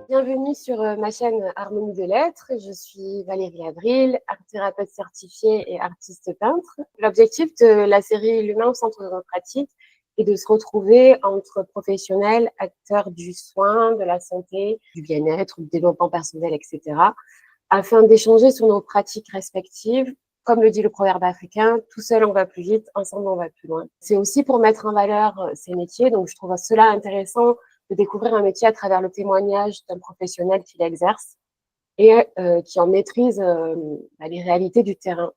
Bienvenue sur ma chaîne Harmonie de Lettres. Je suis Valérie Avril, art thérapeute certifiée et artiste peintre. L'objectif de la série L'humain au centre de nos pratiques est de se retrouver entre professionnels, acteurs du soin, de la santé, du bien-être, du développement personnel, etc., afin d'échanger sur nos pratiques respectives. Comme le dit le proverbe africain, tout seul on va plus vite, ensemble on va plus loin. C'est aussi pour mettre en valeur ces métiers, donc je trouve cela intéressant de découvrir un métier à travers le témoignage d'un professionnel qui l'exerce et qui en maîtrise les réalités du terrain.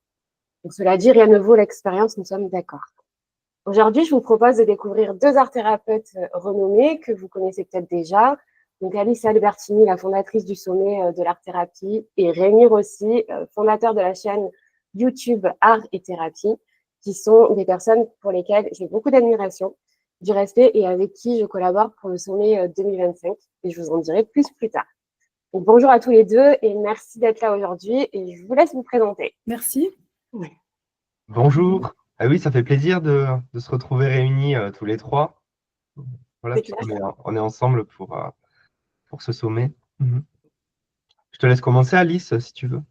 Donc cela dit, rien ne vaut l'expérience, nous sommes d'accord. Aujourd'hui, je vous propose de découvrir deux art thérapeutes renommés que vous connaissez peut-être déjà. Donc Alice Albertini, la fondatrice du sommet de l'art-thérapie, et Rémi Rossi, fondateur de la chaîne YouTube Art et Thérapie, qui sont des personnes pour lesquelles j'ai beaucoup d'admiration, du respect et avec qui je collabore pour le sommet 2025. Et je vous en dirai plus tard. Donc, bonjour à tous les deux et merci d'être là aujourd'hui. Et je vous laisse vous présenter. Merci. Oui. Bonjour. Ah oui, ça fait plaisir de se retrouver réunis tous les trois. Voilà, on est ensemble pour ce sommet. Je te laisse commencer, Alice, si tu veux.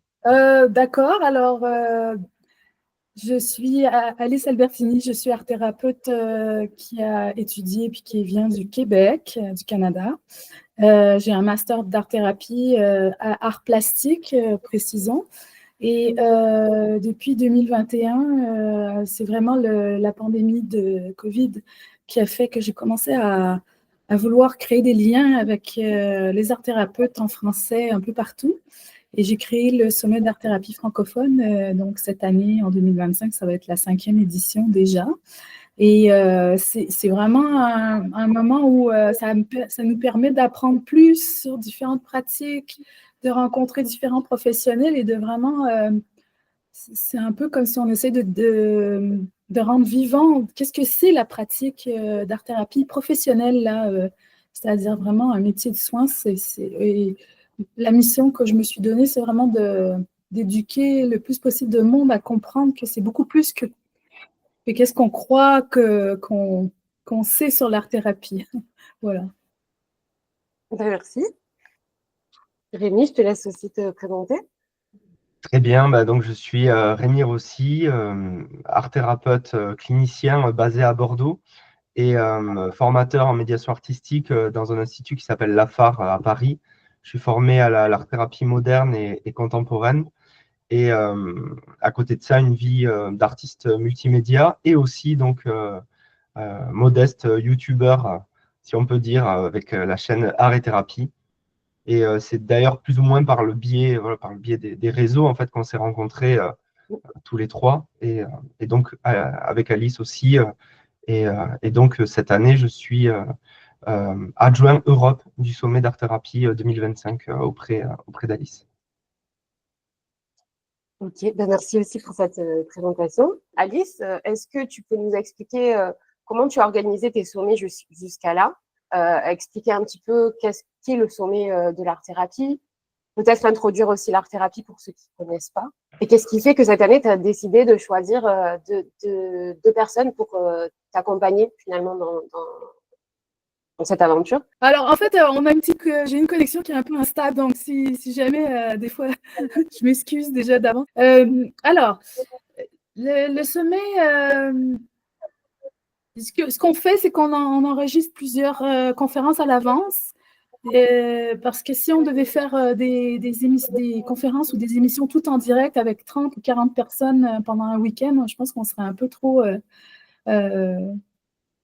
D'accord. Alors, je suis Alice Albertini, je suis art thérapeute qui a étudié puis qui vient du Québec, du Canada. J'ai un master d'art-thérapie à art plastique, précisons. Et depuis 2021, c'est vraiment la pandémie de Covid qui a fait que j'ai commencé à vouloir créer des liens avec les art-thérapeutes en français un peu partout. Et j'ai créé le sommet d'art-thérapie francophone. Donc, cette année, en 2025, ça va être la 5e édition déjà. Et c'est vraiment un moment où ça nous permet d'apprendre plus sur différentes pratiques, de rencontrer différents professionnels et de vraiment... c'est un peu comme si on essaie de rendre vivant qu'est-ce que c'est la pratique d'art-thérapie professionnelle, là, c'est-à-dire vraiment un métier de soin. Et la mission que je me suis donnée, c'est vraiment d'éduquer le plus possible de monde à comprendre que c'est beaucoup plus que qu'est-ce qu'on croit qu'on sait sur l'art-thérapie. Voilà. Merci. Rémi, je te laisse aussi te présenter. Très bien, donc je suis Rémi Rossi, art thérapeute clinicien basé à Bordeaux et formateur en médiation artistique dans un institut qui s'appelle l'AFAR à Paris. Je suis formé à l'art-thérapie moderne et contemporaine. Et à côté de ça, une vie d'artiste multimédia et aussi donc modeste youtubeur, si on peut dire, avec la chaîne Art et Thérapie. Et c'est d'ailleurs plus ou moins par le biais des réseaux en fait qu'on s'est rencontrés tous les trois. Et donc avec Alice aussi. Et donc cette année, je suis adjoint Europe du sommet d'art thérapie 2025 auprès d'Alice. Ok, merci aussi pour cette présentation. Alice, est-ce que tu peux nous expliquer comment tu as organisé tes sommets jusqu'à là, expliquer un petit peu qu'est-ce qu'est le sommet de l'art-thérapie, peut-être introduire aussi l'art-thérapie pour ceux qui ne connaissent pas, et qu'est-ce qui fait que cette année, tu as décidé de choisir deux personnes pour t'accompagner finalement dans cette aventure? Alors, en fait, j'ai une connexion qui est un peu instable, donc si jamais, des fois, je m'excuse déjà d'avance. Alors, le sommet, ce qu'on fait, c'est qu'on enregistre plusieurs conférences à l'avance, parce que si on devait faire des conférences ou des émissions tout en direct avec 30 ou 40 personnes pendant un week-end, je pense qu'on serait un peu trop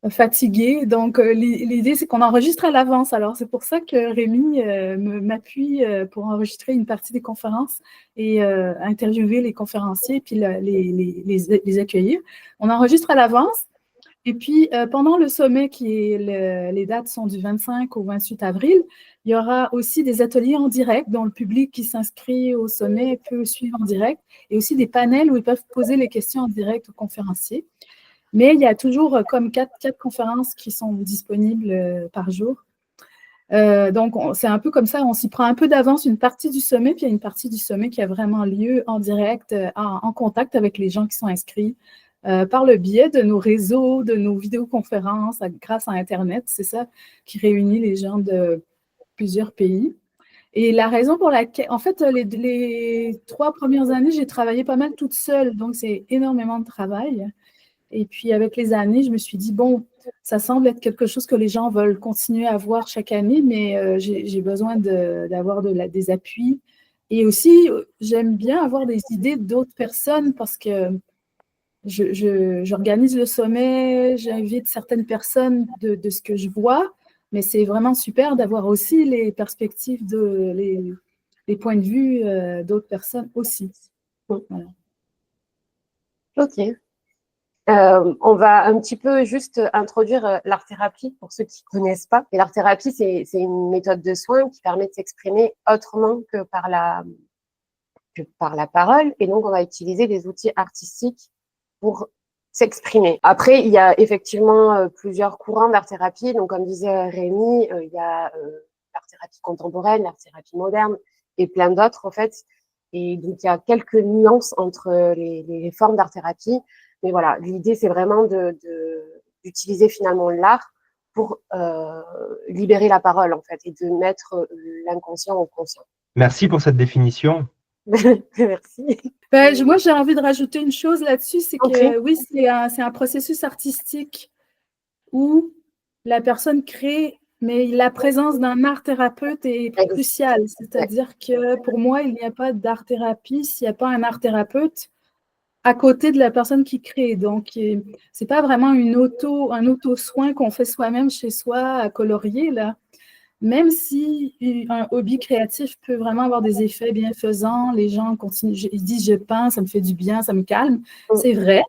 fatigué. Donc, l'idée, c'est qu'on enregistre à l'avance. Alors, c'est pour ça que Rémi m'appuie pour enregistrer une partie des conférences et interviewer les conférenciers et puis les accueillir. On enregistre à l'avance. Et puis, pendant le sommet, les dates sont du 25 au 28 avril, il y aura aussi des ateliers en direct dont le public qui s'inscrit au sommet peut suivre en direct et aussi des panels où ils peuvent poser les questions en direct aux conférenciers. Mais il y a toujours comme quatre conférences qui sont disponibles par jour. Donc, c'est un peu comme ça, on s'y prend un peu d'avance une partie du sommet, puis il y a une partie du sommet qui a vraiment lieu en direct, en contact avec les gens qui sont inscrits par le biais de nos réseaux, de nos vidéoconférences, grâce à Internet. C'est ça qui réunit les gens de plusieurs pays. Et la raison pour laquelle, en fait, les 3 premières années, j'ai travaillé pas mal toute seule, donc c'est énormément de travail. Et puis, avec les années, je me suis dit, bon, ça semble être quelque chose que les gens veulent continuer à voir chaque année, mais j'ai besoin d'avoir des appuis. Et aussi, j'aime bien avoir des idées d'autres personnes parce que j'organise le sommet, j'invite certaines personnes de ce que je vois, mais c'est vraiment super d'avoir aussi les perspectives, les points de vue d'autres personnes aussi. Voilà. Ok. On va un petit peu juste introduire l'art-thérapie pour ceux qui ne connaissent pas. Et l'art-thérapie, c'est une méthode de soins qui permet de s'exprimer autrement que par la parole. Et donc, on va utiliser des outils artistiques pour s'exprimer. Après, il y a effectivement plusieurs courants d'art-thérapie. Donc, comme disait Rémi, il y a l'art-thérapie contemporaine, l'art-thérapie moderne et plein d'autres, en fait. Et donc, il y a quelques nuances entre les formes d'art-thérapie. Mais voilà, l'idée, c'est vraiment d'utiliser finalement l'art pour libérer la parole, en fait, et de mettre l'inconscient au conscient. Merci pour cette définition. Merci. Moi, j'ai envie de rajouter une chose là-dessus, c'est que oui, c'est un processus artistique où la personne crée, mais la présence d'un art-thérapeute est cruciale. C'est-à-dire que pour moi, il n'y a pas d'art-thérapie s'il n'y a pas un art-thérapeute à côté de la personne qui crée. Donc, c'est pas vraiment un auto-soin qu'on fait soi-même chez soi à colorier, là. Même si un hobby créatif peut vraiment avoir des effets bienfaisants, les gens continuent, ils disent « je peins, ça me fait du bien, ça me calme », c'est vrai.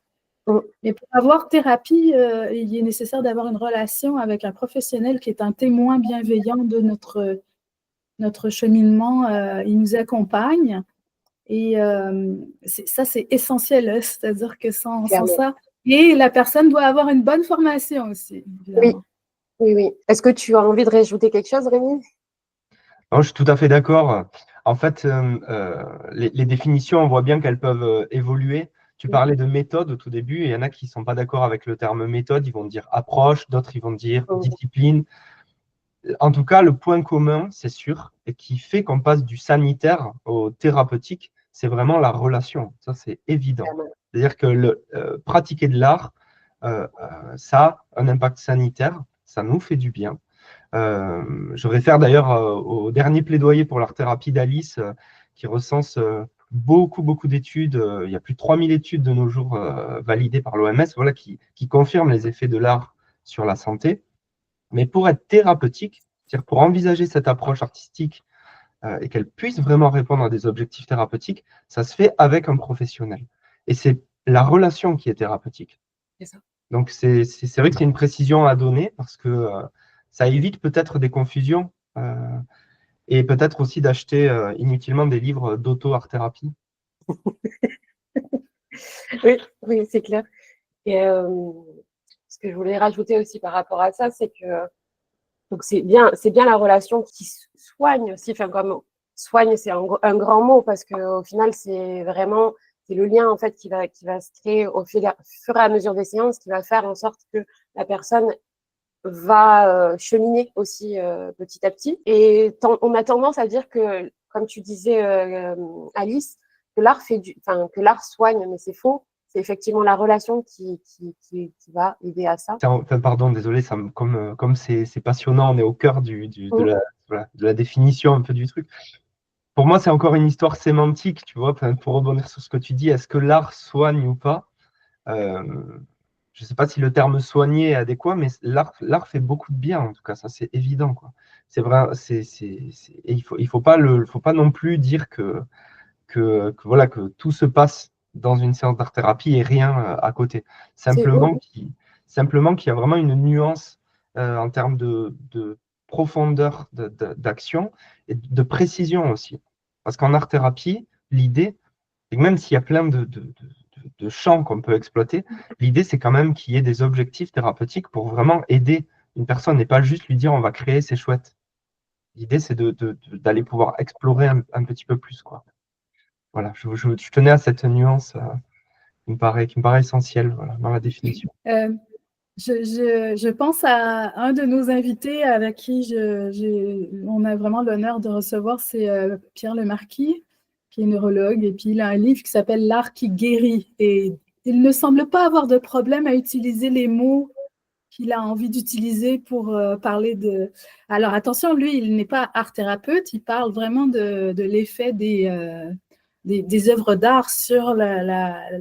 Mais pour avoir thérapie, il est nécessaire d'avoir une relation avec un professionnel qui est un témoin bienveillant de notre cheminement. Il nous accompagne. Et ça, c'est essentiel, hein, c'est-à-dire que sans ça, et la personne doit avoir une bonne formation aussi, évidemment. Oui. Est-ce que tu as envie de rajouter quelque chose, Rémi? Non, je suis tout à fait d'accord. En fait, les définitions, on voit bien qu'elles peuvent évoluer. Tu parlais de méthode au tout début, et il y en a qui ne sont pas d'accord avec le terme méthode, ils vont dire approche, d'autres ils vont dire discipline. En tout cas, le point commun, c'est sûr, et qui fait qu'on passe du sanitaire au thérapeutique, c'est vraiment la relation. Ça, c'est évident. C'est-à-dire que pratiquer de l'art, ça a un impact sanitaire, ça nous fait du bien. Je réfère d'ailleurs au dernier plaidoyer pour l'art-thérapie d'Alice, qui recense beaucoup d'études. Il y a plus de 3000 études de nos jours validées par l'OMS, voilà, qui confirment les effets de l'art sur la santé. Mais pour être thérapeutique, c'est-à-dire pour envisager cette approche artistique et qu'elle puisse vraiment répondre à des objectifs thérapeutiques, ça se fait avec un professionnel. Et c'est la relation qui est thérapeutique. C'est ça. Donc, c'est vrai que c'est une précision à donner parce que ça évite peut-être des confusions et peut-être aussi d'acheter inutilement des livres d'auto-art-thérapie. Oui, c'est clair. Et ce que je voulais rajouter aussi par rapport à ça, c'est que donc c'est bien la relation qui soigne aussi. Enfin, comme soigne, c'est un grand mot parce qu'au final, c'est le lien en fait qui va se créer au fur et à mesure des séances, qui va faire en sorte que la personne va cheminer aussi petit à petit. Et on a tendance à dire que, comme tu disais, Alice, que l'art soigne, mais c'est faux. C'est effectivement la relation qui va aider à ça. Enfin, pardon, désolé, comme c'est passionnant, on est au cœur de la définition un peu du truc. Pour moi, c'est encore une histoire sémantique, tu vois, pour rebondir sur ce que tu dis, est-ce que l'art soigne ou pas? Je ne sais pas si le terme soigner est adéquat, mais l'art fait beaucoup de bien, en tout cas, ça c'est évident, quoi. C'est vrai, et il faut pas non plus dire que tout se passe dans une séance d'art-thérapie et rien à côté. Simplement qu'il y a vraiment une nuance en termes de profondeur d'action et de précision aussi. Parce qu'en art-thérapie, l'idée, c'est que même s'il y a plein de champs qu'on peut exploiter, l'idée, c'est quand même qu'il y ait des objectifs thérapeutiques pour vraiment aider une personne et pas juste lui dire on va créer, c'est chouette. L'idée, c'est d'aller pouvoir explorer un petit peu plus, quoi. Voilà, je tenais à cette nuance qui me paraît essentielle, voilà, dans la définition. Je pense à un de nos invités avec qui on a vraiment l'honneur de recevoir, c'est Pierre Lemarquis, qui est neurologue, et puis il a un livre qui s'appelle L'art qui guérit. Et il ne semble pas avoir de problème à utiliser les mots qu'il a envie d'utiliser pour parler de… Alors attention, lui, il n'est pas art thérapeute, il parle vraiment de l'effet des œuvres d'art sur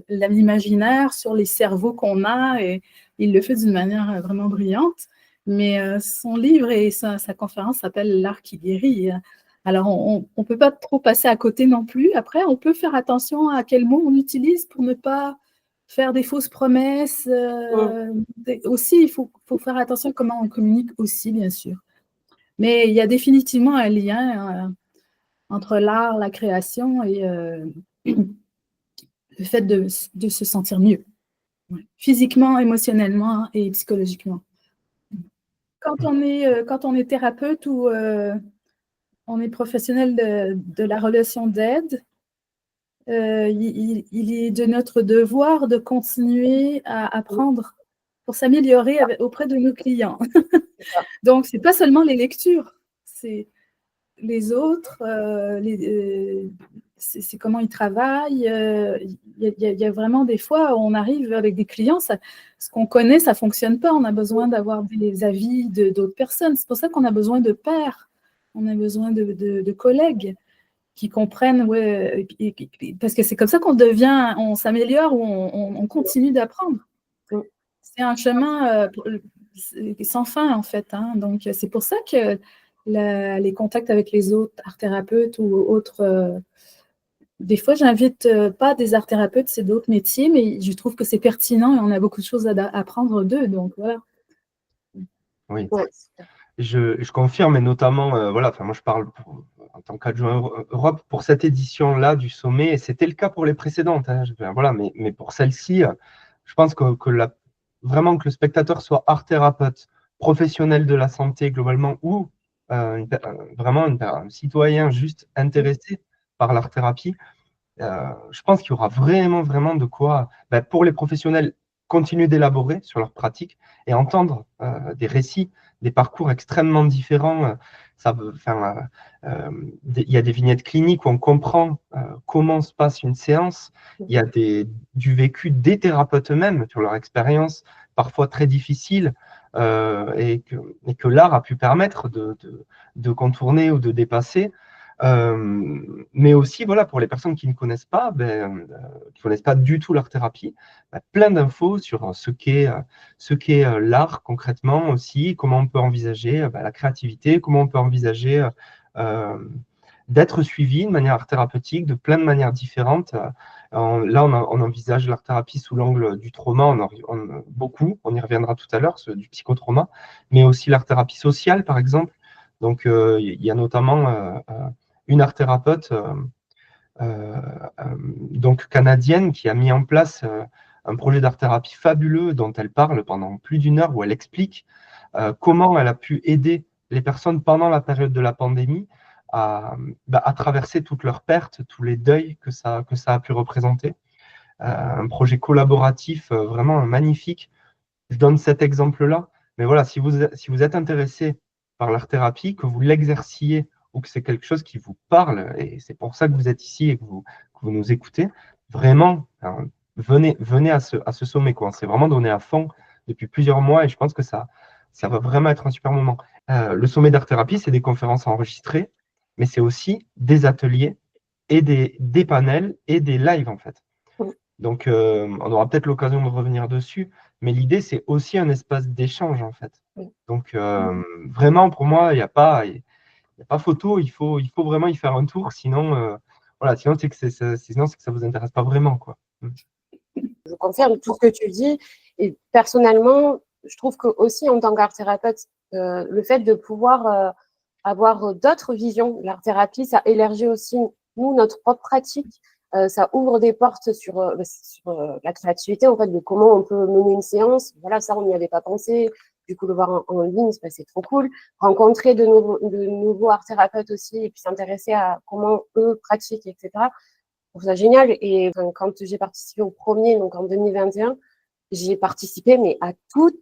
l'imaginaire, sur les cerveaux qu'on a, et il le fait d'une manière vraiment brillante. Mais son livre et sa conférence s'appelle L'art qui guérit. Alors, on ne peut pas trop passer à côté non plus. Après, on peut faire attention à quel mot on utilise pour ne pas faire des fausses promesses. Aussi, il faut faire attention à comment on communique aussi, bien sûr. Mais il y a définitivement un lien entre l'art, la création et le fait de se sentir mieux, physiquement, émotionnellement et psychologiquement. Quand on est thérapeute ou on est professionnel de la relation d'aide, il est de notre devoir de continuer à apprendre pour s'améliorer auprès de nos clients. Donc, ce n'est pas seulement les lectures, c'est les autres, c'est comment ils travaillent. Il y a vraiment des fois où on arrive avec des clients, ce qu'on connaît, ça ne fonctionne pas. On a besoin d'avoir des avis d'autres personnes. C'est pour ça qu'on a besoin de pairs, on a besoin de collègues qui comprennent, ouais, parce que c'est comme ça on s'améliore ou on continue d'apprendre. C'est un chemin sans fin, en fait. Hein. Donc, c'est pour ça que les contacts avec les autres art-thérapeutes ou autres… des fois, j'invite pas des art-thérapeutes, c'est d'autres métiers, mais je trouve que c'est pertinent et on a beaucoup de choses à apprendre d'eux. Donc, voilà. Oui. Ouais. Je confirme, et notamment, voilà, moi je parle en tant qu'adjoint Europe pour cette édition-là du sommet, et c'était le cas pour les précédentes, hein, voilà, mais pour celle-ci, je pense que vraiment que le spectateur soit art thérapeute, professionnel de la santé globalement, ou vraiment un citoyen juste intéressé par l'art thérapie, je pense qu'il y aura vraiment de quoi, pour les professionnels, continuer d'élaborer sur leur pratique et entendre des récits, des parcours extrêmement différents. Il y a des vignettes cliniques où on comprend comment se passe une séance. Il y a du vécu des thérapeutes eux-mêmes sur leur expérience, parfois très difficile, et que l'art a pu permettre de contourner ou de dépasser. Mais aussi, voilà, pour les personnes qui ne connaissent pas, qui connaissent pas du tout l'art thérapie, plein d'infos sur ce qu'est l'art concrètement aussi, comment on peut envisager la créativité, comment on peut envisager d'être suivi de manière art thérapeutique, de plein de manières différentes. Là, on envisage l'art thérapie sous l'angle du trauma, beaucoup, on y reviendra tout à l'heure, du psychotrauma, mais aussi l'art thérapie sociale, par exemple. Donc, il y a notamment une art thérapeute donc canadienne qui a mis en place un projet d'art thérapie fabuleux dont elle parle pendant plus d'une heure, où elle explique comment elle a pu aider les personnes pendant la période de la pandémie à traverser toutes leurs pertes, tous les deuils que ça a pu représenter. Un projet collaboratif vraiment magnifique. Je donne cet exemple-là, mais voilà, si vous êtes intéressé par l'art thérapie, que vous l'exerciez ou que c'est quelque chose qui vous parle, et c'est pour ça que vous êtes ici et que vous nous écoutez, vraiment, venez à ce sommet, quoi. C'est vraiment donné à fond depuis plusieurs mois, et je pense que ça va vraiment être un super moment. Le sommet d'art thérapie, c'est des conférences enregistrées, mais c'est aussi des ateliers et des panels et des lives, en fait. Donc, on aura peut-être l'occasion de revenir dessus, mais l'idée, c'est aussi un espace d'échange, en fait. Donc, vraiment, pour moi, il n'y a pas photo, il faut vraiment y faire un tour, sinon, voilà, sinon c'est que ça ne vous intéresse pas vraiment, quoi. Je confirme tout ce que tu dis, et personnellement, je trouve que aussi en tant qu'art thérapeute, le fait de pouvoir avoir d'autres visions, l'art thérapie, ça élargit aussi nous notre propre pratique. Ça ouvre des portes sur la créativité, en fait, de comment on peut mener une séance. Voilà, ça, on n'y avait pas pensé. Du coup, le voir en ligne, c'est trop cool. Rencontrer de nouveaux art thérapeutes aussi, et puis s'intéresser à comment eux pratiquent, etc. Je trouve ça génial. Et quand j'ai participé au premier, donc en 2021, j'ai participé mais à toutes,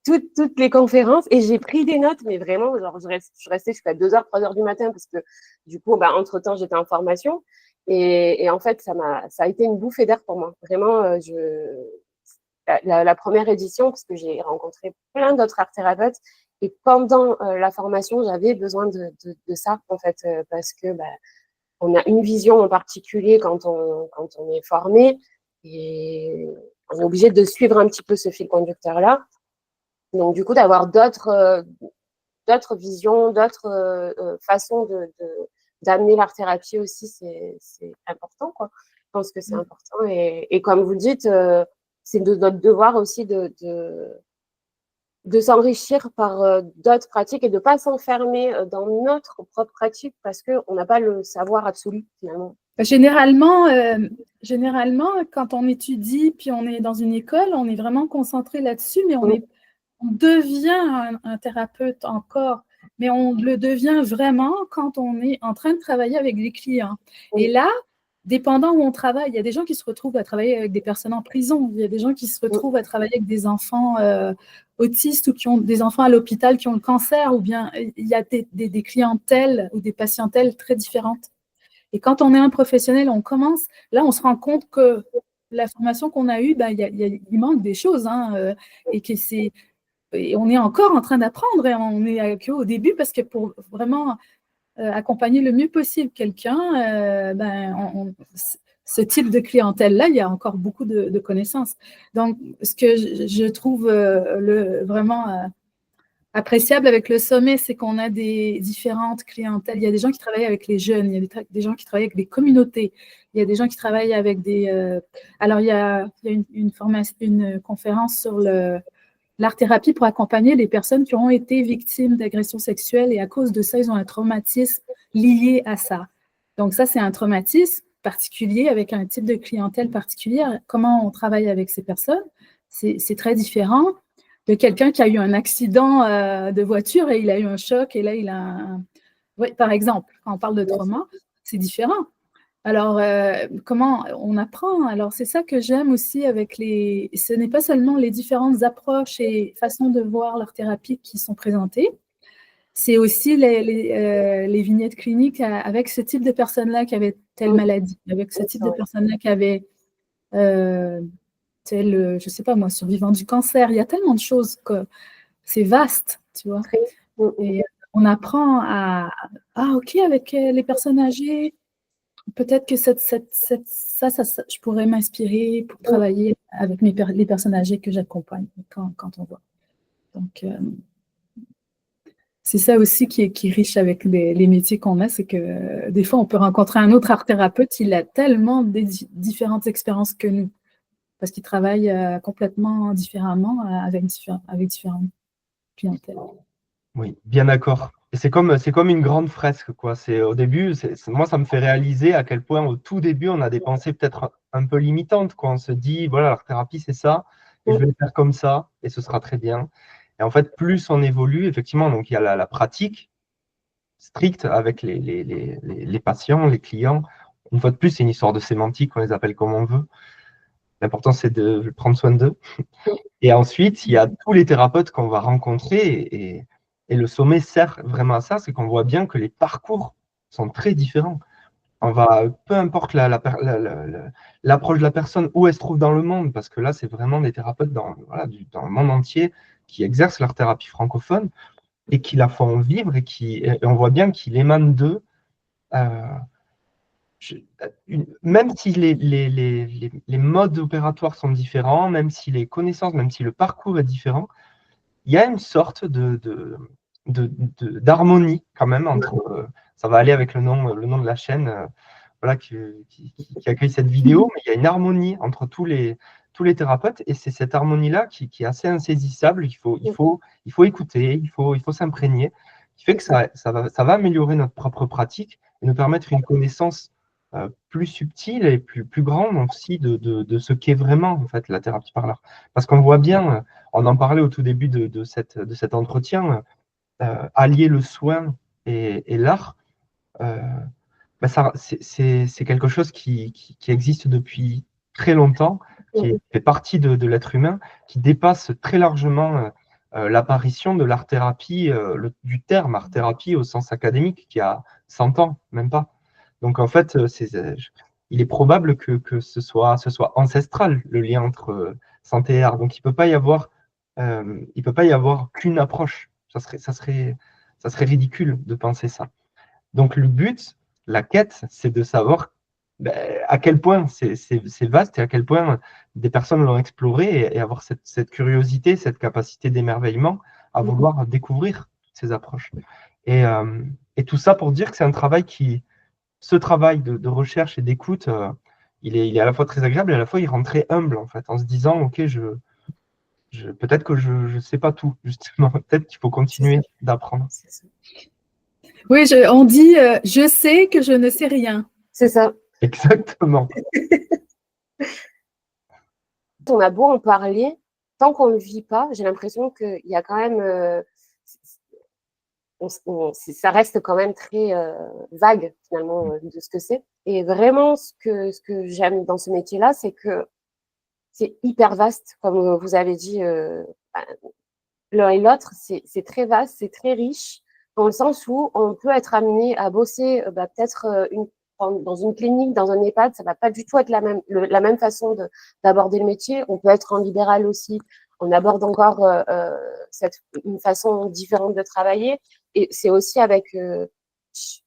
toutes les conférences et j'ai pris des notes, mais vraiment, genre, je suis restée jusqu'à 2h, 3h du matin parce que du coup, bah, entre-temps, j'étais en formation. Et en fait, ça a été une bouffée d'air pour moi. Vraiment, la première édition, parce que j'ai rencontré plein d'autres art thérapeutes. Et pendant la formation, j'avais besoin de ça, en fait, parce que bah, on a une vision en particulier quand on est formé et on est obligé de suivre un petit peu ce fil conducteur-là. Donc, du coup, d'avoir d'autres visions, d'autres façons d'amener l'art thérapie aussi, c'est important, quoi. Je pense que c'est important. Et comme vous dites, c'est de notre devoir aussi de s'enrichir par d'autres pratiques et de ne pas s'enfermer dans notre propre pratique parce qu'on n'a pas le savoir absolu, finalement. Généralement, quand on étudie puis on est dans une école, on est vraiment concentré là-dessus, mais on devient un thérapeute encore, mais on le devient vraiment quand on est en train de travailler avec des clients. Et là, dépendant où on travaille, il y a des gens qui se retrouvent à travailler avec des personnes en prison, il y a des gens qui se retrouvent à travailler avec des enfants autistes ou qui ont des enfants à l'hôpital qui ont le cancer, ou bien il y a des clientèles ou des patientèles très différentes. Et quand on est un professionnel, on se rend compte que la formation qu'on a eue, ben, il manque des choses, hein, et on est encore en train d'apprendre, et on est qu'au début, parce que pour vraiment accompagner le mieux possible quelqu'un, ce type de clientèle-là, il y a encore beaucoup de connaissances. Donc, ce que je trouve vraiment appréciable avec le sommet, c'est qu'on a des différentes clientèles. Il y a des gens qui travaillent avec les jeunes, il y a des gens qui travaillent avec des communautés, il y a des gens qui travaillent avec des... alors, il y a une conférence sur l'art-thérapie pour accompagner les personnes qui ont été victimes d'agressions sexuelles et à cause de ça, ils ont un traumatisme lié à ça. Donc ça, c'est un traumatisme particulier avec un type de clientèle particulière. Comment on travaille avec ces personnes, c'est très différent de quelqu'un qui a eu un accident de voiture et il a eu un choc et là, il a Oui, par exemple, quand on parle de trauma, c'est différent. Alors, comment on apprend? Alors, c'est ça que j'aime aussi avec ce n'est pas seulement les différentes approches et façons de voir leur thérapie qui sont présentées, c'est aussi les vignettes cliniques avec ce type de personnes-là qui avaient telle maladie, avec ce type de personnes-là qui avaient tel, je sais pas moi, survivant du cancer. Il y a tellement de choses que c'est vaste, tu vois. Et on apprend ok, avec les personnes âgées, peut-être que je pourrais m'inspirer pour travailler avec les personnes âgées que j'accompagne quand on voit. Donc, c'est ça aussi qui est riche avec les métiers qu'on a, c'est que des fois, on peut rencontrer un autre art thérapeute, il a tellement différentes expériences que nous, parce qu'il travaille complètement différemment avec différentes clientèles. Oui, bien d'accord. Et c'est comme une grande fresque, quoi. Au début, moi, ça me fait réaliser à quel point, au tout début, on a des pensées peut-être un peu limitantes, quoi. On se dit, voilà, l'art thérapie, c'est ça, et je vais le faire comme ça, et ce sera très bien. Et en fait, plus on évolue, effectivement, donc il y a la pratique stricte avec les patients, les clients. Une fois de plus, c'est une histoire de sémantique, on les appelle comme on veut. L'important, c'est de prendre soin d'eux. Et ensuite, il y a tous les thérapeutes qu'on va rencontrer et le sommet sert vraiment à ça, c'est qu'on voit bien que les parcours sont très différents. Peu importe l'approche de la personne, où elle se trouve dans le monde, parce que là, c'est vraiment des thérapeutes dans le monde entier qui exercent leur thérapie francophone et qui la font vivre et on voit bien qu'il émane d'eux. Même si les modes opératoires sont différents, même si les connaissances, même si le parcours est différent, il y a une sorte d'harmonie quand même entre. Ça va aller avec le nom de la chaîne voilà, qui accueille cette vidéo, mais il y a une harmonie entre tous les thérapeutes et c'est cette harmonie-là qui est assez insaisissable. Il faut écouter, il faut s'imprégner, qui fait que ça va améliorer notre propre pratique et nous permettre une connaissance plus subtile et plus grande aussi de ce qu'est vraiment en fait la thérapie par l'art. Parce qu'on voit bien, on en parlait au tout début de cet entretien, allier le soin et l'art, c'est quelque chose qui existe depuis très longtemps, qui fait partie de l'être humain, qui dépasse très largement l'apparition de l'art-thérapie, du terme art-thérapie au sens académique, qui a 100 ans, même pas. Donc en fait, il est probable que ce soit ancestral, le lien entre santé et art. Donc il ne peut pas y avoir, qu'une approche. Ça serait ridicule de penser ça. Donc le but, la quête, c'est de savoir à quel point c'est vaste et à quel point des personnes l'ont exploré et avoir cette curiosité, cette capacité d'émerveillement à vouloir découvrir ces approches. Et tout ça pour dire que c'est un travail ce travail de recherche et d'écoute, il est à la fois très agréable et à la fois il rend très humble en fait, en se disant, ok, peut-être que je ne sais pas tout, justement, peut-être qu'il faut continuer d'apprendre. Oui, on dit je sais que je ne sais rien. C'est ça. Exactement. On a beau en parler, tant qu'on ne le vit pas, j'ai l'impression qu'il y a quand même. Ça reste quand même très vague, finalement, de ce que c'est. Et vraiment, ce que j'aime dans ce métier-là, c'est que c'est hyper vaste, comme vous avez dit, l'un et l'autre, c'est très vaste, c'est très riche, dans le sens où on peut être amené à bosser peut-être dans une clinique, dans un EHPAD, ça va pas du tout être la même façon d'aborder le métier. On peut être en libéral aussi, on aborde encore une façon différente de travailler. Et c'est aussi avec,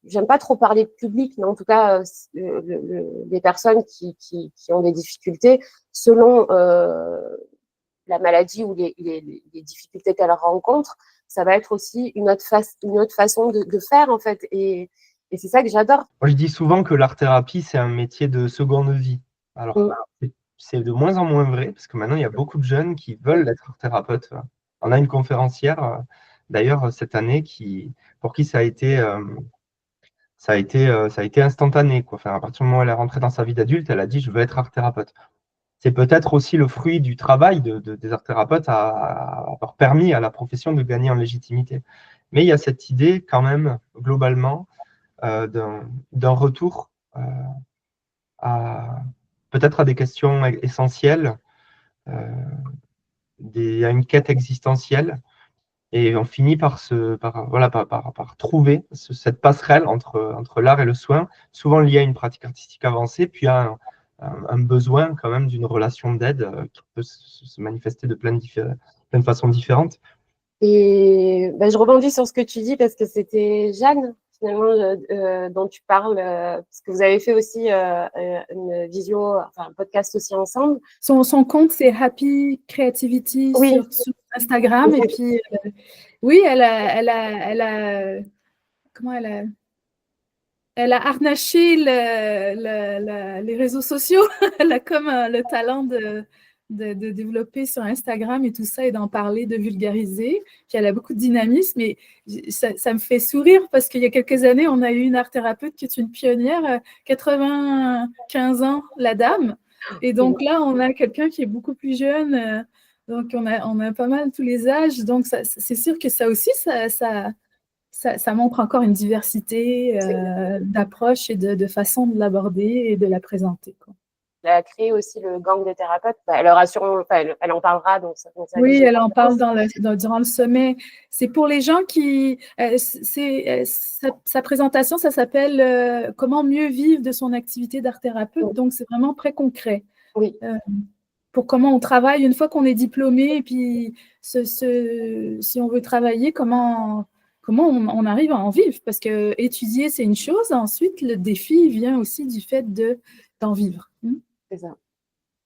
j'aime pas trop parler de public, mais en tout cas, les personnes qui ont des difficultés, selon la maladie ou les difficultés qu'elle rencontre, ça va être aussi une autre façon de faire, en fait. Et c'est ça que j'adore. Moi, je dis souvent que l'art-thérapie, c'est un métier de seconde vie. Alors, c'est de moins en moins vrai, parce que maintenant, il y a beaucoup de jeunes qui veulent être thérapeutes. On a une conférencière, d'ailleurs, cette année, pour qui ça a été instantané, quoi. Enfin, à partir du moment où elle est rentrée dans sa vie d'adulte, elle a dit, je veux être art-thérapeute. C'est peut-être aussi le fruit du travail des art-thérapeutes à avoir permis à la profession de gagner en légitimité. Mais il y a cette idée, quand même, globalement, d'un retour peut-être à des questions essentielles, à une quête existentielle, et on finit par trouver cette passerelle entre l'art et le soin, souvent liée à une pratique artistique avancée, puis à un besoin quand même d'une relation d'aide qui peut se manifester de plein de façons différentes. Et je rebondis sur ce que tu dis parce que c'était Jeanne, finalement, dont tu parles, parce que vous avez fait aussi une visio, enfin un podcast aussi ensemble. Son compte, c'est Happy Creativity sur Instagram. Et puis, oui, elle a harnaché les réseaux sociaux. Elle a comme le talent de développer sur Instagram et tout ça, et d'en parler, de vulgariser. Puis elle a beaucoup de dynamisme, et ça me fait sourire parce qu'il y a quelques années, on a eu une art-thérapeute qui est une pionnière, 95 ans, la dame. Et donc là, on a quelqu'un qui est beaucoup plus jeune. Donc on a pas mal tous les âges. Donc c'est sûr que ça aussi, ça montre encore une diversité d'approches et de façons de l'aborder et de la présenter, quoi. Elle a créé aussi le gang des thérapeutes. Elle en parlera. Donc oui, elle en parle durant le sommet. C'est pour les gens qui... sa présentation, ça s'appelle Comment mieux vivre de son activité d'art-thérapeute. Oui. Donc, c'est vraiment très concret. Oui. Pour comment on travaille une fois qu'on est diplômé, et puis si on veut travailler, comment on arrive à en vivre. Parce que étudier, c'est une chose. Ensuite, le défi vient aussi du fait d'en vivre. C'est ça.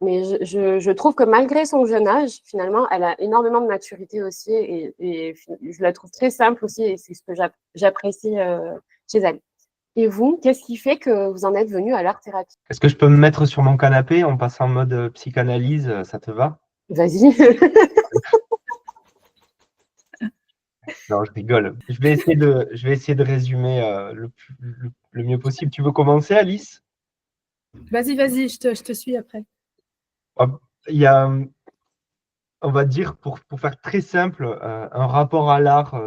Mais je trouve que malgré son jeune âge, finalement, elle a énormément de maturité aussi, et je la trouve très simple aussi, et c'est ce que j'apprécie chez elle. Et vous, qu'est-ce qui fait que vous en êtes venu à l'art-thérapie? Est-ce que je peux me mettre sur mon canapé en passant en mode psychanalyse? Ça te va? Vas-y. Non, je rigole. Je vais essayer de résumer le mieux possible. Tu veux commencer, Alice? Vas-y, je te suis après. Il y a, on va dire, pour faire très simple, un rapport à l'art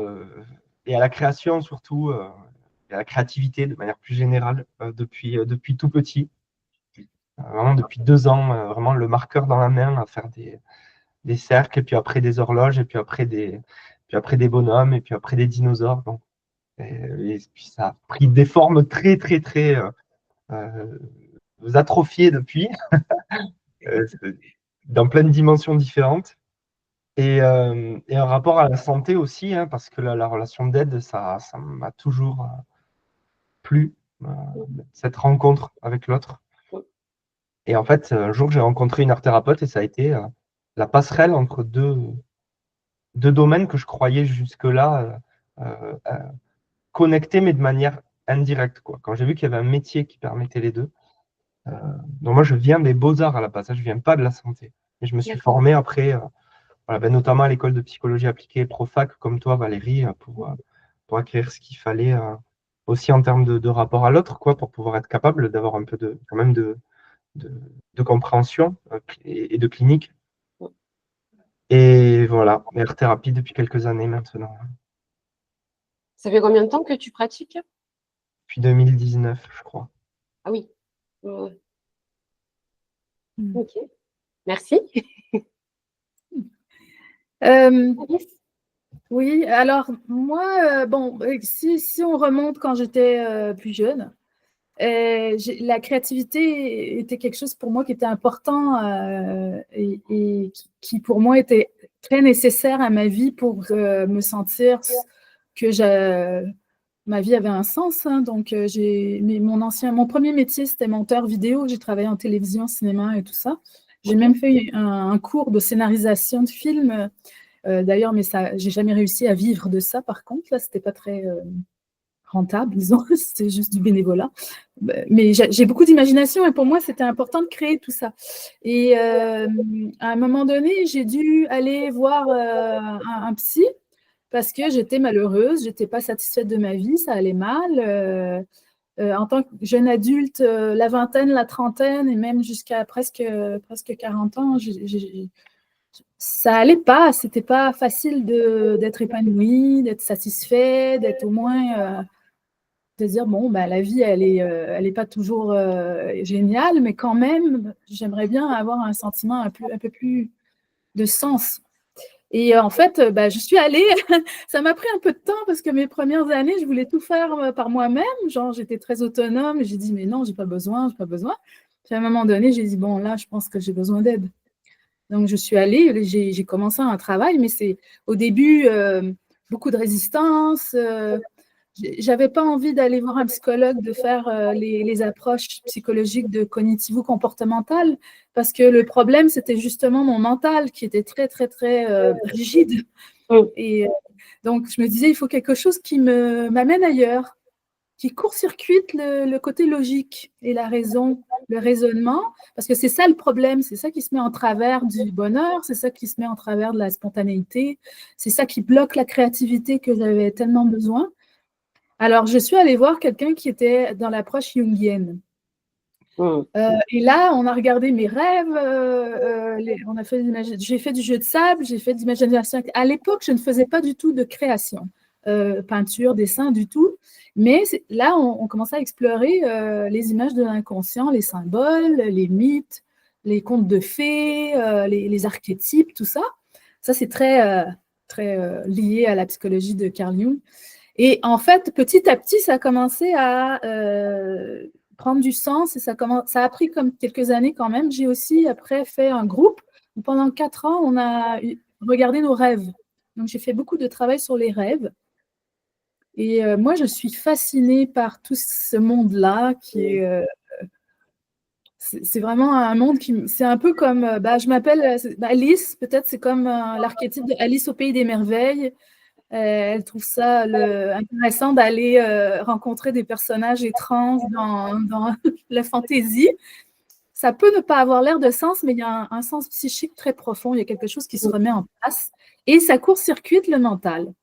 et à la création surtout, et à la créativité de manière plus générale depuis tout petit. vraiment depuis 2 ans, vraiment le marqueur dans la main à faire des cercles, et puis après des horloges, et puis après des bonhommes, et puis après des dinosaures. Donc, et puis ça a pris des formes très, très, très euh, atrophiées depuis, euh, dans plein de dimensions différentes. Et un rapport à la santé aussi, hein, parce que la relation d'aide, ça m'a toujours plu, cette rencontre avec l'autre. Et en fait, un jour, j'ai rencontré une art-thérapeute et ça a été la passerelle entre deux domaines que je croyais jusque-là connectés, mais de manière indirecte, quoi. Quand j'ai vu qu'il y avait un métier qui permettait les deux. Donc moi, je viens des beaux-arts à la base, hein, je ne viens pas de la santé. Et je me suis formé après, voilà, ben, notamment à l'école de psychologie appliquée Profac, comme toi, Valérie, pour acquérir ce qu'il fallait aussi en termes de rapport à l'autre, quoi, pour pouvoir être capable d'avoir un peu quand même de compréhension et de clinique. Et voilà, art-thérapie depuis quelques années maintenant. Ça fait combien de temps que tu pratiques? Depuis 2019, je crois. Ah oui. Ok. Merci. Alice. Oui, alors moi, bon, si on remonte quand j'étais plus jeune, la créativité était quelque chose pour moi qui était important et qui pour moi était très nécessaire à ma vie pour me sentir que ma vie avait un sens, hein. Donc mon premier métier, c'était monteur vidéo. J'ai travaillé en télévision, cinéma et tout ça. J'ai même fait un cours de scénarisation de films. D'ailleurs, mais ça, j'ai jamais réussi à vivre de ça. Par contre, là, c'était pas très rentable, disons. C'était juste du bénévolat. Mais j'ai beaucoup d'imagination et pour moi, c'était important de créer tout ça. Et à un moment donné, j'ai dû aller voir un psy parce que j'étais malheureuse, j'étais pas satisfaite de ma vie, ça allait mal. En tant que jeune adulte, la vingtaine, la trentaine et même jusqu'à presque 40 ans, ça allait pas, c'était pas facile d'être épanoui, d'être satisfait, d'être au moins de dire bon bah la vie elle est pas toujours géniale, mais quand même j'aimerais bien avoir un sentiment un peu plus de sens. Et en fait, bah, je suis allée, ça m'a pris un peu de temps parce que mes premières années, je voulais tout faire par moi-même, genre j'étais très autonome, j'ai dit mais non, j'ai pas besoin. Puis à un moment donné, j'ai dit bon là, je pense que j'ai besoin d'aide. Donc, je suis allée, j'ai commencé un travail, mais c'est au début beaucoup de résistance. J'avais pas envie d'aller voir un psychologue, de faire les approches psychologiques de cognitivo-comportementales, parce que le problème, c'était justement mon mental qui était très, très, très rigide. Et donc, je me disais, il faut quelque chose qui m'amène ailleurs, qui court-circuite le côté logique et la raison, le raisonnement, parce que c'est ça le problème, c'est ça qui se met en travers du bonheur, c'est ça qui se met en travers de la spontanéité, c'est ça qui bloque la créativité que j'avais tellement besoin. Alors, je suis allée voir quelqu'un qui était dans l'approche jungienne. Et là, on a regardé mes rêves, j'ai fait du jeu de sable, j'ai fait de l'imagination. À l'époque, je ne faisais pas du tout de création, peinture, dessin, du tout. Mais là, on commençait à explorer les images de l'inconscient, les symboles, les mythes, les contes de fées, les archétypes, tout ça. Ça, c'est très, très lié à la psychologie de Carl Jung. Et en fait, petit à petit, ça a commencé à prendre du sens et ça a pris comme quelques années quand même. J'ai aussi après fait un groupe où pendant 4 ans, on a regardé nos rêves. Donc, j'ai fait beaucoup de travail sur les rêves. Et moi, je suis fascinée par tout ce monde-là qui est... c'est vraiment un monde c'est un peu comme... je m'appelle Alice, peut-être c'est comme l'archétype de Alice au pays des merveilles. Elle trouve ça intéressant d'aller rencontrer des personnages étranges dans la fantaisie. Ça peut ne pas avoir l'air de sens, mais il y a un sens psychique très profond. Il y a quelque chose qui se remet en place et ça court-circuite le mental.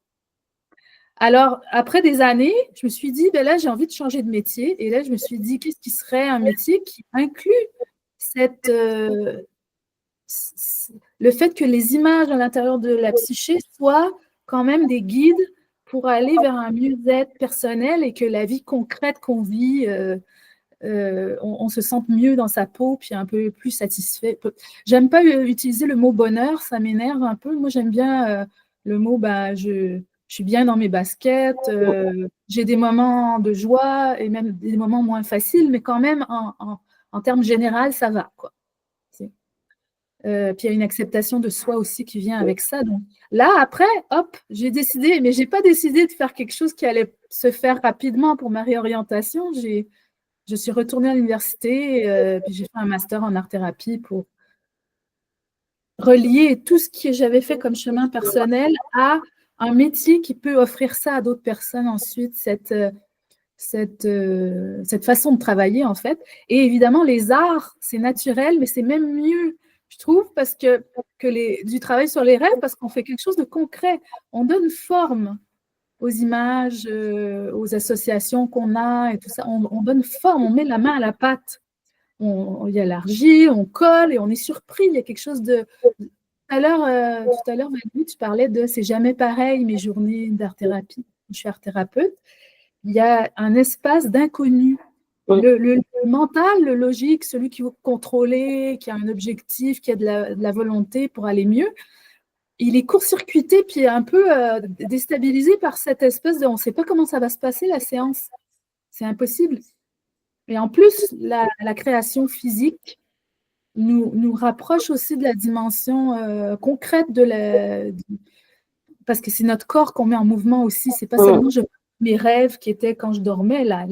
Alors, après des années, je me suis dit, ben là, j'ai envie de changer de métier. Et là, je me suis dit, qu'est-ce qui serait un métier qui inclut le fait que les images à l'intérieur de la psyché soient quand même des guides pour aller vers un mieux-être personnel et que la vie concrète qu'on vit on se sente mieux dans sa peau, puis un peu plus satisfait. J'aime pas utiliser le mot bonheur, ça m'énerve un peu. Moi, j'aime bien le mot, je suis bien dans mes baskets, j'ai des moments de joie et même des moments moins faciles, mais quand même, en termes généraux, ça va, quoi. Puis il y a une acceptation de soi aussi qui vient avec ça. Donc là, après, hop, j'ai décidé, mais je n'ai pas décidé de faire quelque chose qui allait se faire rapidement pour ma réorientation. Je suis retournée à l'université, puis j'ai fait un master en art-thérapie pour relier tout ce que j'avais fait comme chemin personnel à un métier qui peut offrir ça à d'autres personnes ensuite, cette façon de travailler, en fait. Et évidemment, les arts, c'est naturel, mais c'est même mieux, je trouve, parce que du travail sur les rêves, parce qu'on fait quelque chose de concret. On donne forme aux images, aux associations qu'on a et tout ça. On donne forme, on met la main à la pâte. Il y a l'argile, on colle et on est surpris. Il y a quelque chose de… Tout à l'heure, Valérie, tu parlais de « c'est jamais pareil, mes journées d'art-thérapie ». Je suis art-thérapeute. Il y a un espace d'inconnu. Le mental, le logique, celui qui veut contrôler, qui a un objectif, qui a de la volonté pour aller mieux, il est court-circuité puis un peu déstabilisé par cette espèce de… On ne sait pas comment ça va se passer, la séance. C'est impossible. Et en plus, la création physique nous rapproche aussi de la dimension concrète parce que c'est notre corps qu'on met en mouvement aussi. C'est pas seulement mes rêves qui étaient quand je dormais. Là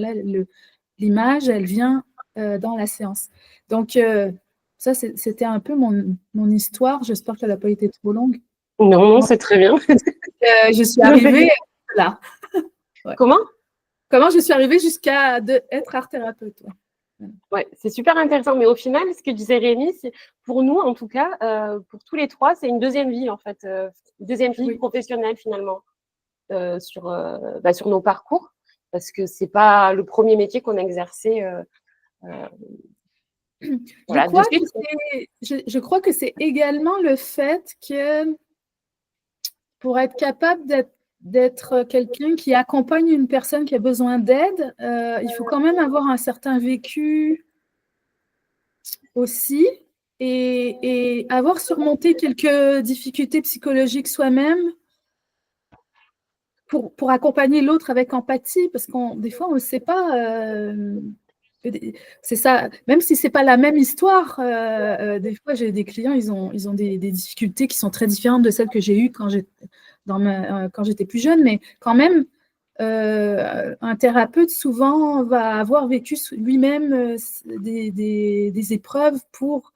l'image, elle vient dans la séance. Donc, ça, c'était un peu mon histoire. J'espère qu'elle n'a pas été trop longue. Non, c'est très bien. Je suis arrivée là. Ouais. Comment je suis arrivée jusqu'à être art-thérapeute. Ouais, c'est super intéressant. Mais au final, ce que disait Rémi, c'est pour nous, en tout cas, pour tous les trois, c'est une deuxième vie, en fait. Une deuxième vie professionnelle, finalement, sur nos parcours. Parce que ce n'est pas le premier métier qu'on a exercé. Je crois que c'est également le fait que pour être capable d'être quelqu'un qui accompagne une personne qui a besoin d'aide, il faut quand même avoir un certain vécu aussi et avoir surmonté quelques difficultés psychologiques soi-même pour accompagner l'autre avec empathie, parce des fois, on ne sait pas… c'est ça, même si ce n'est pas la même histoire, des fois, j'ai des clients, ils ont des difficultés qui sont très différentes de celles que j'ai eues quand j'étais plus jeune, mais quand même, un thérapeute, souvent, va avoir vécu lui-même des épreuves pour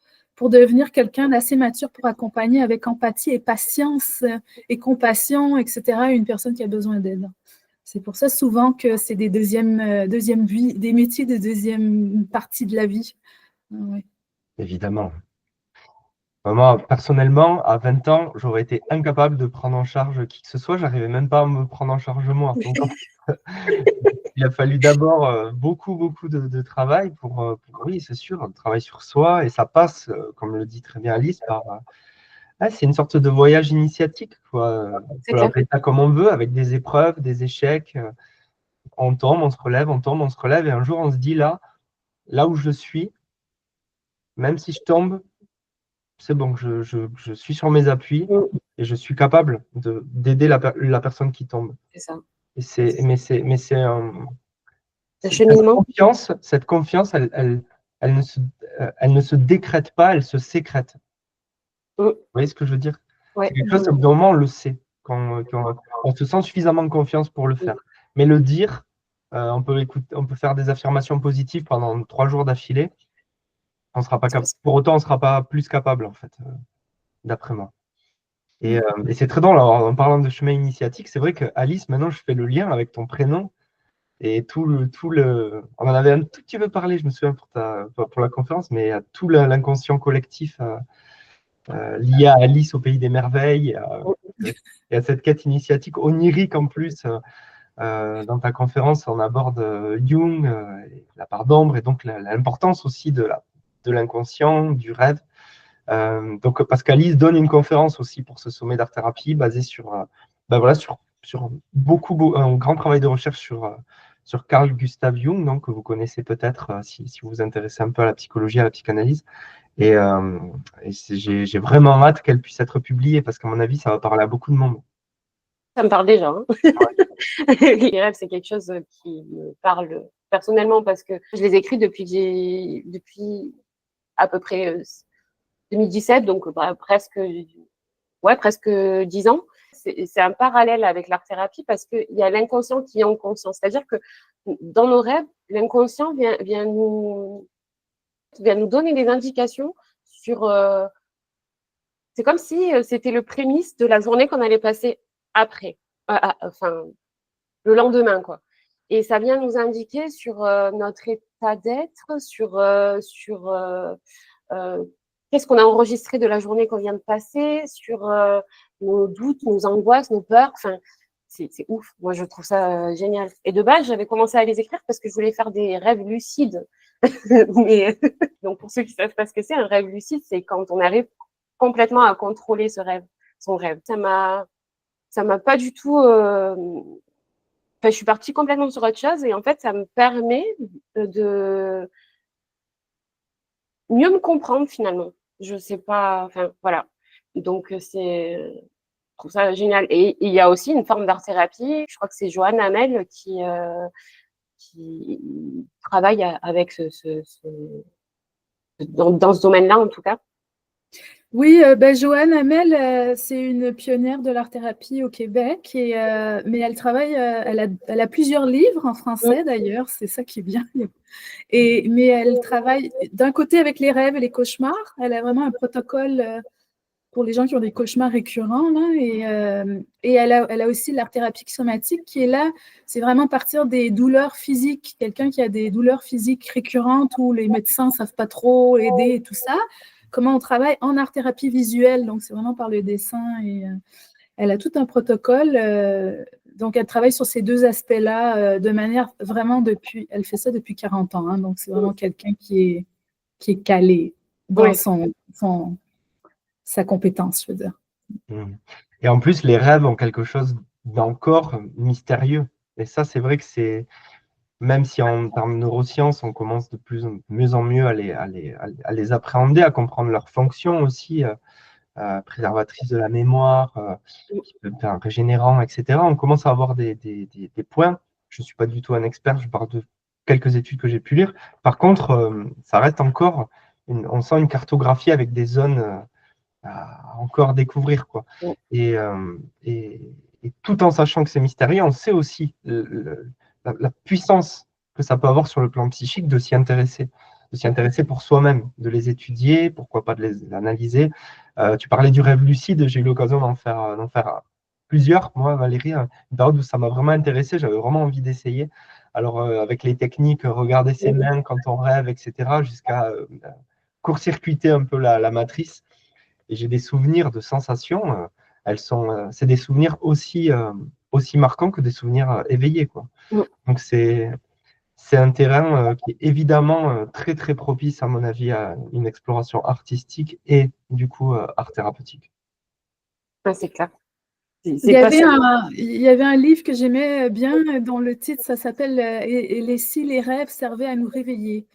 devenir quelqu'un d'assez mature pour accompagner avec empathie et patience et compassion, etc., une personne qui a besoin d'aide. C'est pour ça souvent que c'est des deuxième vie, des métiers de deuxième partie de la vie. Ouais. Évidemment. Moi, personnellement, à 20 ans, j'aurais été incapable de prendre en charge qui que ce soit. Je n'arrivais même pas à me prendre en charge moi. Donc, il a fallu d'abord beaucoup de travail pour oui, c'est sûr, travail sur soi. Et ça passe, comme le dit très bien Alice, par… c'est une sorte de voyage initiatique, quoi. On peut appeler ça comme on veut, avec des épreuves, des échecs. On tombe, on se relève, on tombe, on se relève. Et un jour, on se dit là où je suis, même si je tombe, c'est bon, je suis sur mes appuis et je suis capable d'aider la personne qui tombe. C'est ça. Mais c'est cette confiance, elle ne se décrète pas, elle se sécrète. Vous voyez ce que je veux dire? Ouais. C'est quelque chose, au bout d'un moment, on le sait, quand on se sent suffisamment confiance pour le faire. Mais le dire, on peut faire des affirmations positives pendant 3 jours d'affilée. On sera pas pour autant, on ne sera pas plus capable, en fait, d'après moi. Et c'est très drôle, alors, en parlant de chemin initiatique, c'est vrai que Alice, maintenant, je fais le lien avec ton prénom et on en avait un tout petit peu parlé, je me souviens, pour la conférence, mais tout l'inconscient collectif lié à Alice au pays des merveilles, et à cette quête initiatique onirique en plus. Dans ta conférence, on aborde Jung, la part d'ombre, et donc l'importance aussi de l'inconscient, du rêve. Donc, parce qu'Alice donne une conférence aussi pour ce sommet d'art-thérapie basée sur un grand travail de recherche sur Carl Gustav Jung, donc, que vous connaissez peut-être si vous vous intéressez un peu à la psychologie, à la psychanalyse. Et j'ai vraiment hâte qu'elle puisse être publiée parce qu'à mon avis, ça va parler à beaucoup de monde. Ça me parle déjà. Hein. Les rêves, c'est quelque chose qui me parle personnellement parce que je les écris depuis à peu près 2017, donc presque 10 ans. C'est un parallèle avec l'art-thérapie parce qu'il y a l'inconscient qui est en conscience. C'est-à-dire que dans nos rêves, l'inconscient vient nous donner des indications sur... c'est comme si c'était le prémisse de la journée qu'on allait passer après, enfin, le lendemain, quoi. Et ça vient nous indiquer sur notre état d'être, sur qu'est-ce qu'on a enregistré de la journée qu'on vient de passer, sur nos doutes, nos angoisses, nos peurs. Enfin, c'est ouf. Moi, je trouve ça génial. Et de base, j'avais commencé à les écrire parce que je voulais faire des rêves lucides. Mais, donc, pour ceux qui ne savent pas ce que c'est, un rêve lucide, c'est quand on arrive complètement à contrôler son rêve. Ça m'a pas du tout... Enfin, je suis partie complètement sur autre chose et en fait, ça me permet de mieux me comprendre finalement. Je sais pas, enfin voilà. Donc je trouve ça génial. Et il y a aussi une forme d'art-thérapie. Je crois que c'est Johanne Hamel qui travaille avec dans ce domaine-là en tout cas. Oui, Johanne Hamel, c'est une pionnière de l'art-thérapie au Québec, mais elle travaille, elle a plusieurs livres en français d'ailleurs, c'est ça qui est bien. Mais elle travaille d'un côté avec les rêves et les cauchemars. Elle a vraiment un protocole pour les gens qui ont des cauchemars récurrents. Là, et elle a aussi l'art-thérapie somatique qui est là. C'est vraiment partir des douleurs physiques. Quelqu'un qui a des douleurs physiques récurrentes où les médecins ne savent pas trop aider et tout ça. Comment on travaille en art-thérapie visuelle. Donc, c'est vraiment par le dessin. Et elle a tout un protocole. Donc, elle travaille sur ces deux aspects-là de manière vraiment depuis... Elle fait ça depuis 40 ans. Hein, donc, c'est vraiment quelqu'un qui est calé dans sa compétence, je veux dire. Et en plus, les rêves ont quelque chose d'encore mystérieux. Et ça, c'est vrai que c'est, même si en termes de neurosciences, on commence de mieux en mieux à les appréhender, à comprendre leur fonction aussi, préservatrice de la mémoire, régénérant, etc. On commence à avoir des points. Je ne suis pas du tout un expert, je parle de quelques études que j'ai pu lire. Par contre, ça reste encore, on sent une cartographie avec des zones à encore découvrir, quoi. Et tout en sachant que c'est mystérieux, on sait aussi la puissance que ça peut avoir sur le plan psychique de s'y intéresser pour soi-même, de les étudier, pourquoi pas de les analyser. Tu parlais du rêve lucide, j'ai eu l'occasion d'en faire plusieurs. Moi, Valérie, une période où ça m'a vraiment intéressé, j'avais vraiment envie d'essayer. Alors, avec les techniques, regarder ses mains quand on rêve, etc., jusqu'à court-circuiter un peu la matrice. Et j'ai des souvenirs de sensations, c'est des souvenirs aussi marquants que des souvenirs éveillés, quoi. Donc c'est un terrain qui est évidemment très très propice à mon avis à une exploration artistique et du coup art thérapeutique. C'est clair. Il y avait un livre que j'aimais bien dont le titre, ça s'appelle Et si les rêves servaient à nous réveiller,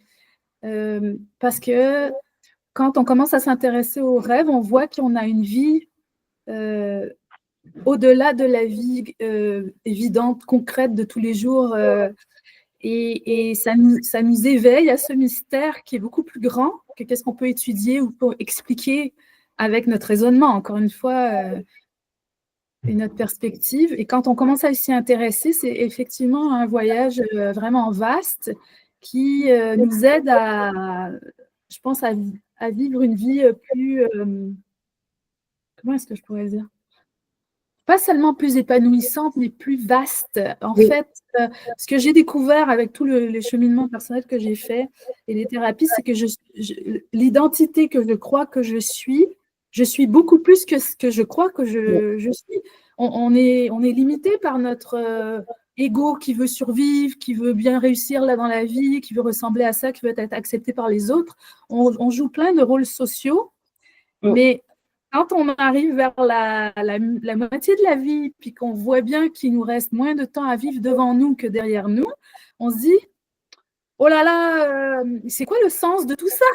parce que quand on commence à s'intéresser aux rêves, on voit qu'on a une vie au-delà de la vie évidente, concrète de tous les jours. Et ça nous éveille à ce mystère qui est beaucoup plus grand que qu'est-ce qu'on peut étudier ou peut expliquer avec notre raisonnement, encore une fois, et notre perspective. Et quand on commence à s'y intéresser, c'est effectivement un voyage vraiment vaste qui nous aide je pense, à vivre une vie plus... comment est-ce que je pourrais dire? Pas seulement plus épanouissante, mais plus vaste. En fait, ce que j'ai découvert avec tout le cheminement personnel que j'ai fait et les thérapies, c'est que l'identité que je crois que je suis beaucoup plus que ce que je crois que je suis. On est limité par notre ego qui veut survivre, qui veut bien réussir là dans la vie, qui veut ressembler à ça, qui veut être accepté par les autres. On joue plein de rôles sociaux, mais quand on arrive vers la moitié de la vie, puis qu'on voit bien qu'il nous reste moins de temps à vivre devant nous que derrière nous, on se dit, oh là là, c'est quoi le sens de tout ça?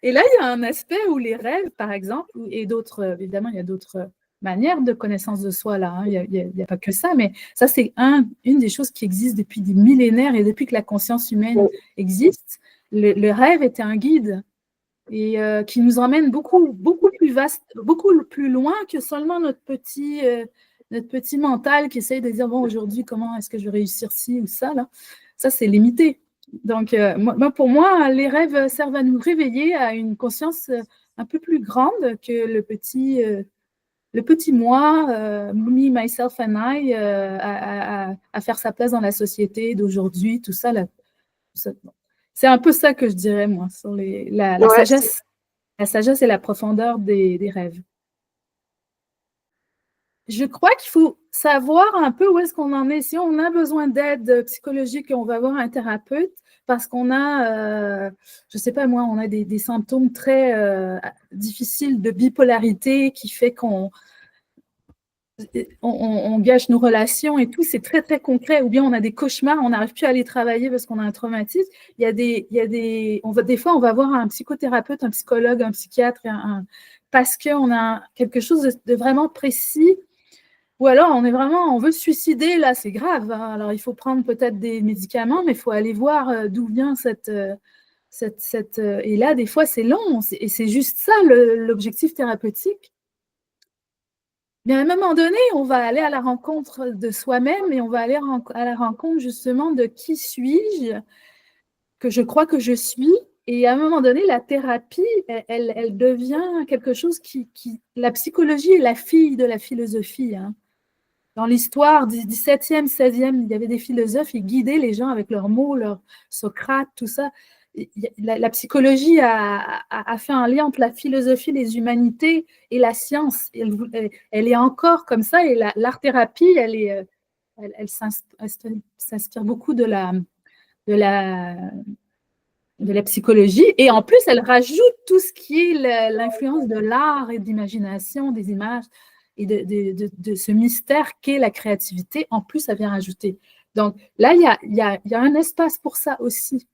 Et là, il y a un aspect où les rêves, par exemple, et d'autres, évidemment, il y a d'autres manières de connaissance de soi là, hein, il y a pas que ça, mais ça, c'est une des choses qui existe depuis des millénaires et depuis que la conscience humaine existe. Le rêve était un guide et qui nous emmène beaucoup, beaucoup plus vaste, beaucoup plus loin que seulement notre petit mental qui essaye de dire, bon, aujourd'hui, comment est-ce que je vais réussir ci ou ça, là. Ça, c'est limité. Donc, pour moi, les rêves servent à nous réveiller à une conscience un peu plus grande que le petit moi, me, myself and I, à faire sa place dans la société d'aujourd'hui, tout ça. Là, c'est un peu ça que je dirais, moi, sur la sagesse. La sagesse et la profondeur des rêves. Je crois qu'il faut savoir un peu où est-ce qu'on en est. Si on a besoin d'aide psychologique, on va voir un thérapeute parce qu'on a, je ne sais pas moi, on a des symptômes très difficiles de bipolarité qui fait qu'on gâche nos relations et tout, c'est très, très concret. Ou bien on a des cauchemars, on n'arrive plus à aller travailler parce qu'on a un traumatisme. Des fois, on va voir un psychothérapeute, un psychologue, un psychiatre, parce qu'on a quelque chose de vraiment précis. Ou alors, on veut se suicider, là, c'est grave. Hein. Alors, il faut prendre peut-être des médicaments, mais il faut aller voir d'où vient et là, des fois, c'est long. Et c'est juste ça, l'objectif thérapeutique. Mais à un moment donné, on va aller à la rencontre de soi-même et on va aller à la rencontre justement de qui suis-je, que je crois que je suis. Et à un moment donné, la thérapie, elle devient quelque chose La psychologie est la fille de la philosophie. Hein. Dans l'histoire du XVIIe, XVIe, il y avait des philosophes, ils guidaient les gens avec leurs mots, Socrate, tout ça. La psychologie a fait un lien entre la philosophie, les humanités et la science. Elle est encore comme ça, et l'art-thérapie, elle s'inspire beaucoup de la psychologie. Et en plus, elle rajoute tout ce qui est l'influence de l'art et de l'imagination, des images, et de ce mystère qu'est la créativité. En plus, ça vient rajouter. Donc là, il y a un espace pour ça aussi.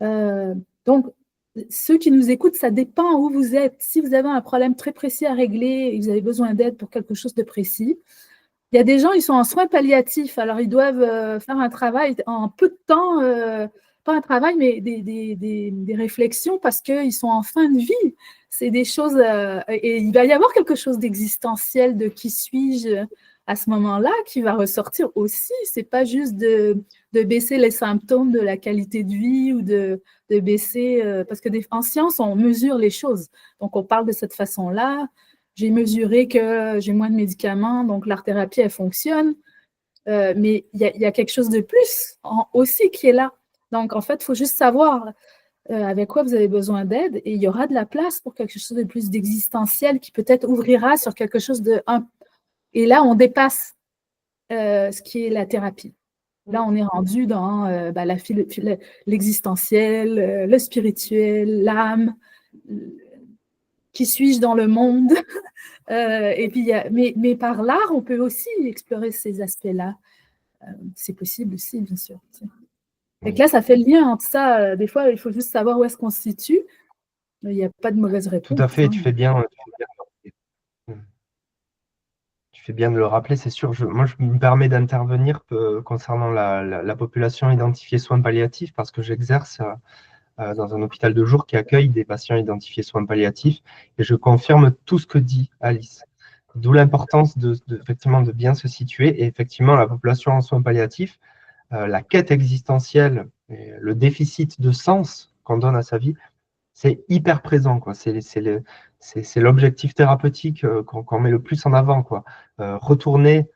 Donc, ceux qui nous écoutent, ça dépend où vous êtes. Si vous avez un problème très précis à régler et vous avez besoin d'aide pour quelque chose de précis, il y a des gens, ils sont en soins palliatifs, alors ils doivent faire un travail en peu de temps, pas un travail, mais des réflexions parce qu'ils sont en fin de vie. C'est des choses, et il va y avoir quelque chose d'existentiel, de qui suis-je à ce moment-là, qui va ressortir aussi. C'est pas juste de baisser les symptômes de la qualité de vie ou de baisser, parce que en science, on mesure les choses. Donc, on parle de cette façon-là. J'ai mesuré que j'ai moins de médicaments, donc l'art-thérapie, elle fonctionne. Mais il y a quelque chose de plus aussi qui est là. Donc, en fait, il faut juste savoir avec quoi vous avez besoin d'aide et il y aura de la place pour quelque chose de plus d'existentiel qui peut-être ouvrira sur quelque chose de... Et là, on dépasse ce qui est la thérapie. Là, on est rendu dans l'existentiel, le spirituel, l'âme. Qui suis-je dans le monde? Et puis, mais par l'art, on peut aussi explorer ces aspects-là. C'est possible aussi, bien sûr. Et là, ça fait le lien entre ça. Des fois, il faut juste savoir où est-ce qu'on se situe. Il n'y a pas de mauvaise réponse. Tout à fait, hein. tu fais bien de le rappeler, c'est sûr. Moi, je me permets d'intervenir concernant la population identifiée soins palliatifs parce que j'exerce dans un hôpital de jour qui accueille des patients identifiés soins palliatifs et je confirme tout ce que dit Alice. D'où l'importance effectivement de bien se situer. Et effectivement, la population en soins palliatifs, la quête existentielle, et le déficit de sens qu'on donne à sa vie, c'est hyper présent, quoi. C'est l'objectif thérapeutique qu'on met le plus en avant, quoi. Retourner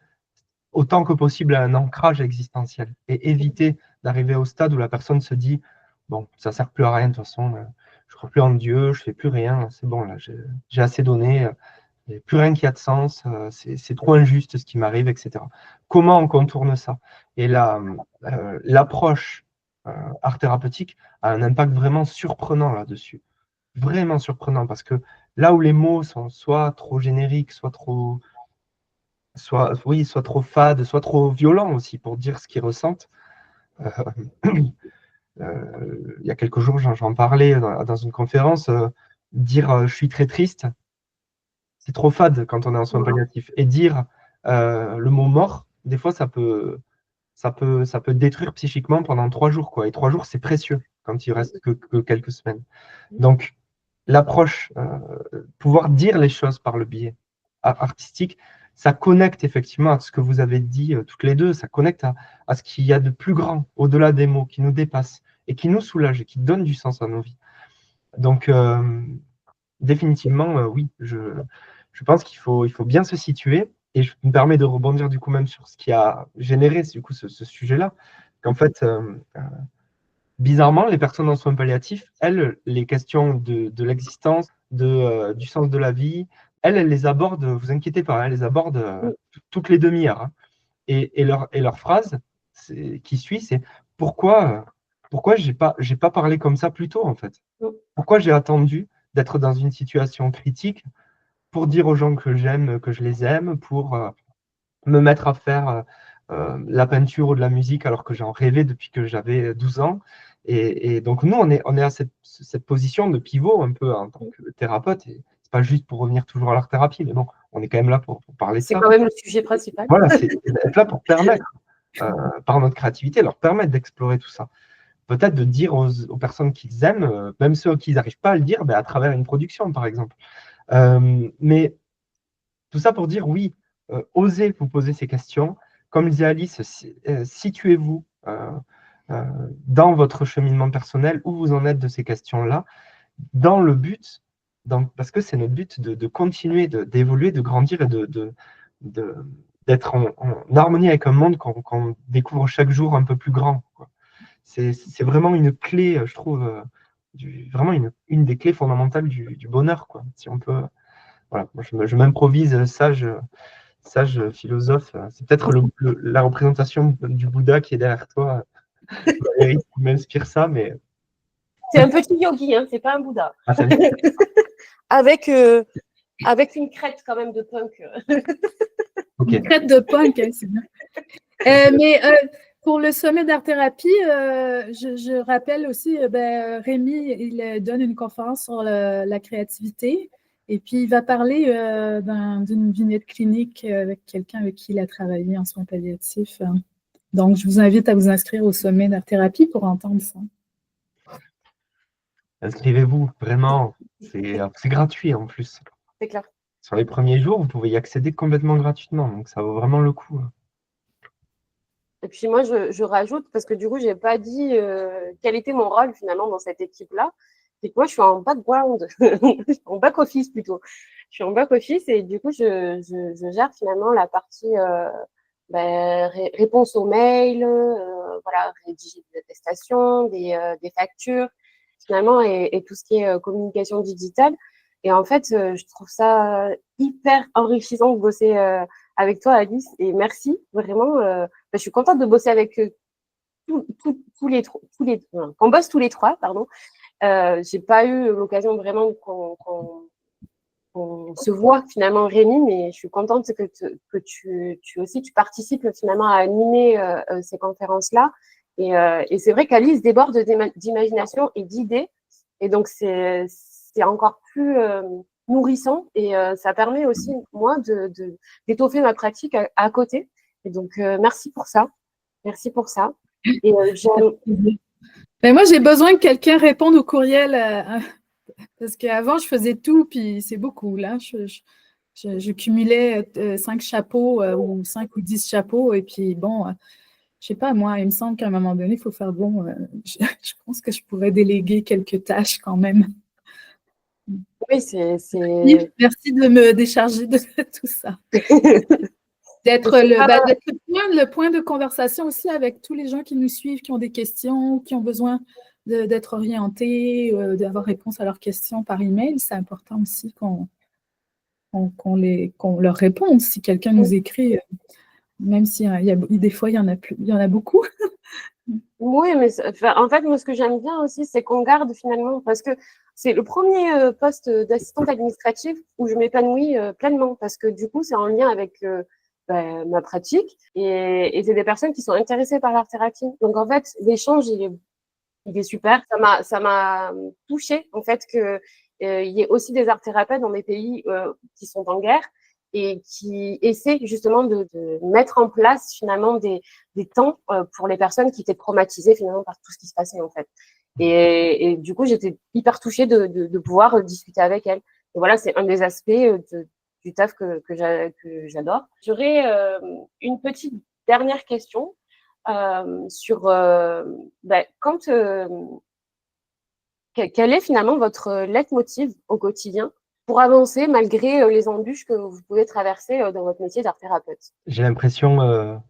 autant que possible à un ancrage existentiel et éviter d'arriver au stade où la personne se dit bon, ça ne sert plus à rien de toute façon, je ne crois plus en Dieu, je ne fais plus rien, c'est bon, là, j'ai assez donné, il n'y a plus rien qui a de sens, c'est trop injuste ce qui m'arrive, etc. Comment on contourne ça? Et là, l'approche art thérapeutique a un impact vraiment surprenant là-dessus. Vraiment surprenant parce que là où les mots sont soit trop génériques, soit trop fades, soit trop violents aussi pour dire ce qu'ils ressentent. Il y a quelques jours, j'en parlais dans une conférence, dire je suis très triste, c'est trop fade quand on est en soins palliatifs. Et dire le mot mort, des fois, ça peut détruire psychiquement pendant 3 jours, quoi. Et 3 jours, c'est précieux quand il reste que quelques semaines. Donc, l'approche, pouvoir dire les choses par le biais artistique, ça connecte effectivement à ce que vous avez dit toutes les deux, ça connecte à ce qu'il y a de plus grand, au-delà des mots, qui nous dépasse et qui nous soulage et qui donne du sens à nos vies. Donc, définitivement, oui, je pense qu'il faut bien se situer. Et je me permets de rebondir du coup même sur ce qui a généré du coup, ce sujet-là. Qu'en fait, bizarrement, les personnes en soins palliatifs, elles, les questions de l'existence, du sens de la vie, elles les abordent, vous inquiétez pas, elles les abordent toutes les demi-heures. Hein. Et leur phrase qui suit, c'est pourquoi j'ai pas parlé comme ça plus tôt, en fait? Pourquoi j'ai attendu d'être dans une situation critique pour dire aux gens que j'aime, que je les aime, pour me mettre à faire la peinture ou de la musique alors que j'en rêvais depuis que j'avais 12 ans. Et donc, nous, on est à cette position de pivot un peu en tant que thérapeute. Et c'est pas juste pour revenir toujours à l'art thérapie, mais bon, on est quand même là pour parler de ça. C'est quand même le sujet principal. Voilà, c'est être là pour permettre, par notre créativité, leur permettre d'explorer tout ça. Peut-être de dire aux personnes qu'ils aiment, même ceux qui n'arrivent pas à le dire, à travers une production, par exemple. Mais tout ça pour dire, oui, osez vous poser ces questions. Comme disait Alice, situez-vous dans votre cheminement personnel, où vous en êtes de ces questions-là, dans le but, parce que c'est notre but de continuer d'évoluer, de grandir et d'être en harmonie avec un monde qu'on découvre chaque jour un peu plus grand. C'est vraiment une clé, je trouve, vraiment une des clés fondamentales du bonheur, quoi. Si on peut, voilà, moi, je m'improvise sage philosophe. C'est peut-être la représentation du Bouddha qui est derrière toi, Eric, qui m'inspire ça, mais C'est un petit yogi, hein, c'est pas un Bouddha. ah, avec une crête quand même de punk. okay. Une crête de punk, hein, c'est bien. Mais pour le sommet d'art-thérapie, je rappelle aussi, Rémi, il donne une conférence sur la créativité et puis il va parler d'une vignette clinique avec quelqu'un avec qui il a travaillé en soins palliatifs. Donc, je vous invite à vous inscrire au sommet d'art-thérapie pour entendre ça. Inscrivez-vous, vraiment. C'est gratuit en plus. C'est clair. Sur les premiers jours, vous pouvez y accéder complètement gratuitement, donc ça vaut vraiment le coup. Et puis moi, je rajoute, parce que du coup, je n'ai pas dit quel était mon rôle finalement dans cette équipe-là. C'est que moi, je suis en background, en back-office plutôt. Je suis en back-office et du coup, je gère finalement la partie réponse aux mails, voilà, rédiger des attestations, des factures, finalement, et tout ce qui est communication digitale. Et en fait, je trouve ça hyper enrichissant de bosser avec toi, Alice. Et merci, vraiment. Je suis contente de bosser avec tous les trois. Qu'on bosse tous les trois, pardon. J'ai pas eu l'occasion vraiment qu'on se voit finalement, Rémi, mais je suis contente que tu aussi, tu participes finalement à animer ces conférences-là. Et c'est vrai qu'Alice déborde d'imagination et d'idées. Et donc, c'est encore plus nourrissant et ça permet aussi, moi, d'étoffer ma pratique à côté. Et donc, merci pour ça. Merci pour ça. Et ben moi, j'ai besoin que quelqu'un réponde au courriel parce qu'avant, je faisais tout, puis c'est beaucoup. Là, je cumulais 5 chapeaux ou 5 ou 10 chapeaux. Et puis, bon, je sais pas, moi, il me semble qu'à un moment donné, il faut faire bon. Je pense que je pourrais déléguer quelques tâches quand même. Oui, c'est... Merci de me décharger de tout ça. D'être le point de conversation aussi avec tous les gens qui nous suivent, qui ont des questions, qui ont besoin d'être orientés, d'avoir réponse à leurs questions par email. C'est important aussi qu'on leur réponde si quelqu'un nous écrit, même si des fois, il y en a beaucoup. Oui, mais en fait, moi, ce que j'aime bien aussi, c'est qu'on garde finalement, parce que c'est le premier poste d'assistante administrative où je m'épanouis pleinement parce que du coup, c'est en lien avec ma pratique et c'est des personnes qui sont intéressées par l'art-thérapie. Donc en fait, l'échange, il est super. Ça m'a touchée en fait que il y ait aussi des art-thérapeutes dans des pays qui sont en guerre et qui essaient justement de mettre en place finalement des temps pour les personnes qui étaient traumatisées finalement par tout ce qui se passait en fait. Et du coup, j'étais hyper touchée de pouvoir discuter avec elles. Et voilà, c'est un des aspects du taf que j'adore. J'aurais une petite dernière question sur quel est finalement votre leitmotiv au quotidien pour avancer malgré les embûches que vous pouvez traverser dans votre métier d'art-thérapeute? J'ai l'impression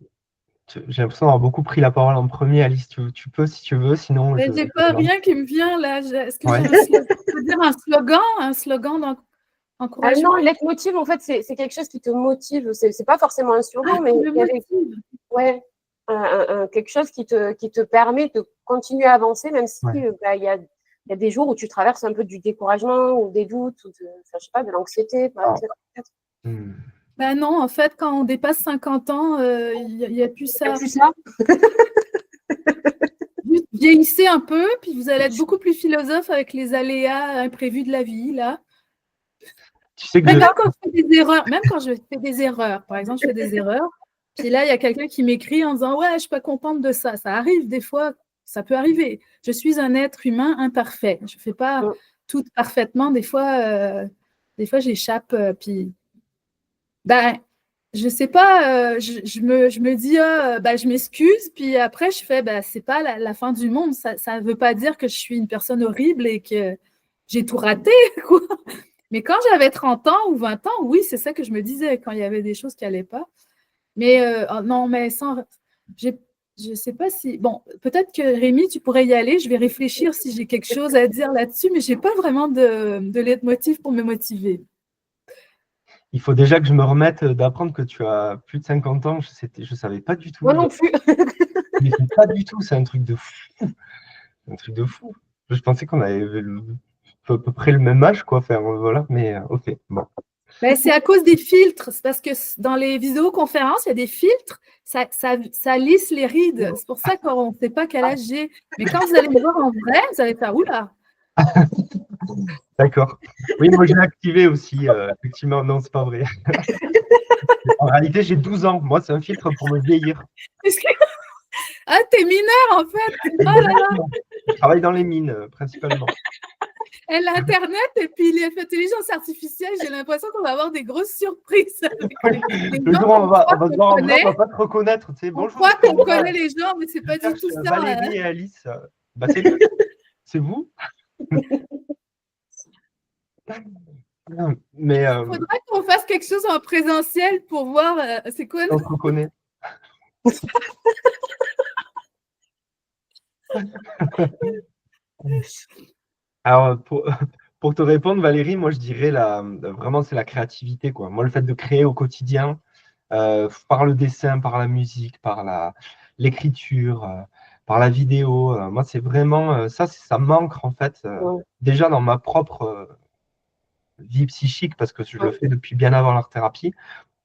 d'avoir beaucoup pris la parole en premier. Alice, tu peux si tu veux, sinon Mais j'ai pas rien qui me vient là. Est-ce que j'ai un slogan? Un slogan d'encouragement? Non, le leitmotiv, en fait, c'est quelque chose qui te motive. C'est pas forcément un slogan, mais ouais, quelque chose qui te permet de continuer à avancer, même si il y a des jours où tu traverses un peu du découragement ou des doutes, ou je sais pas, de l'anxiété. Peut-être. Ben non, en fait, quand on dépasse 50 ans, il n'y a plus ça. Il n'y a plus ça. Vous vieillissez un peu, puis vous allez être beaucoup plus philosophe avec les aléas imprévus de la vie, là. Tu sais que même quand je fais des erreurs, par exemple, je fais des erreurs, puis là, il y a quelqu'un qui m'écrit en disant « Ouais, je ne suis pas contente de ça. » Ça arrive des fois, ça peut arriver. Je suis un être humain imparfait. Je ne fais pas tout parfaitement. Des fois j'échappe, puis ben, je sais pas, je me dis, je m'excuse, puis après, je fais, c'est pas la fin du monde. Ça ne veut pas dire que je suis une personne horrible et que j'ai tout raté, quoi. Mais quand j'avais 30 ans ou 20 ans, oui, c'est ça que je me disais quand il y avait des choses qui n'allaient pas. Mais non, mais je sais pas si… Bon, peut-être que Rémi, tu pourrais y aller. Je vais réfléchir si j'ai quelque chose à dire là-dessus, mais je n'ai pas vraiment de leitmotiv pour me motiver. Il faut déjà que je me remette d'apprendre que tu as plus de 50 ans. Je ne savais pas du tout. Moi non plus. Mais pas du tout, c'est un truc de fou. Un truc de fou. Je pensais qu'on avait à peu près le même âge, quoi. Enfin, voilà, mais ok, bon. Ben, c'est à cause des filtres. C'est parce que dans les vidéoconférences, il y a des filtres. Ça lisse les rides. C'est pour ça qu'on ne sait pas quel âge j'ai. Mais quand vous allez me voir en vrai, vous allez faire « Oula !» D'accord. Oui, moi, je l'ai activé aussi. Effectivement, non, c'est pas vrai. En réalité, j'ai 12 ans. Moi, c'est un filtre pour me vieillir. Ah, t'es mineur, en fait. Oh là là. Je travaille dans les mines, principalement. Et l'Internet et puis l'intelligence artificielle, j'ai l'impression qu'on va avoir des grosses surprises. Le jour où on va se voir en vrai, on ne va pas te reconnaître. Tu sais, on croit qu'on connaît les gens, mais ce n'est pas du tout ça. Valérie et Alice, c'est vous. Mais il faudrait qu'on fasse quelque chose en présentiel pour voir c'est quoi. On se reconnaît. Alors, pour te répondre, Valérie, moi, je dirais vraiment, c'est la créativité, quoi. Moi, le fait de créer au quotidien, par le dessin, par la musique, par l'écriture, par la vidéo, moi, c'est vraiment ça manque, en fait, déjà dans ma propre vie psychique, parce que je le fais depuis bien avant l'art-thérapie,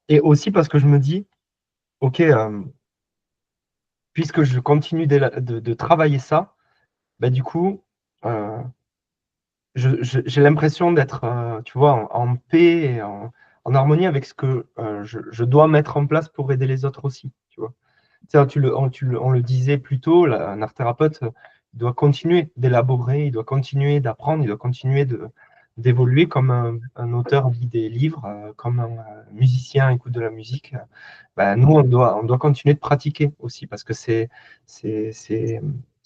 et aussi parce que je me dis, OK, puisque je continue de travailler ça, du coup, j'ai l'impression d'être, tu vois, en paix et en harmonie avec ce que je dois mettre en place pour aider les autres aussi, tu vois. On le disait plus tôt, un art thérapeute doit continuer d'élaborer, il doit continuer d'apprendre, il doit continuer d'évoluer comme un auteur lit des livres, comme un musicien écoute de la musique. Nous, on doit continuer de pratiquer aussi parce que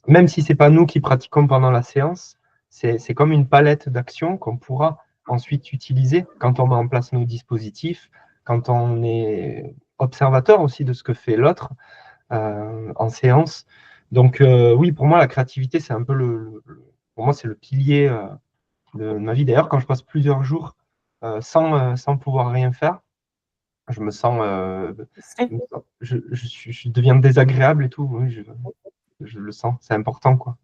même si ce n'est pas nous qui pratiquons pendant la séance, c'est comme une palette d'actions qu'on pourra ensuite utiliser quand on met en place nos dispositifs, quand on est observateur aussi de ce que fait l'autre en séance. Donc oui, pour moi, la créativité, c'est un peu pour moi, c'est le pilier de ma vie. D'ailleurs, quand je passe plusieurs jours sans pouvoir rien faire, je me sens, je deviens désagréable et tout. Oui, je le sens, c'est important, quoi.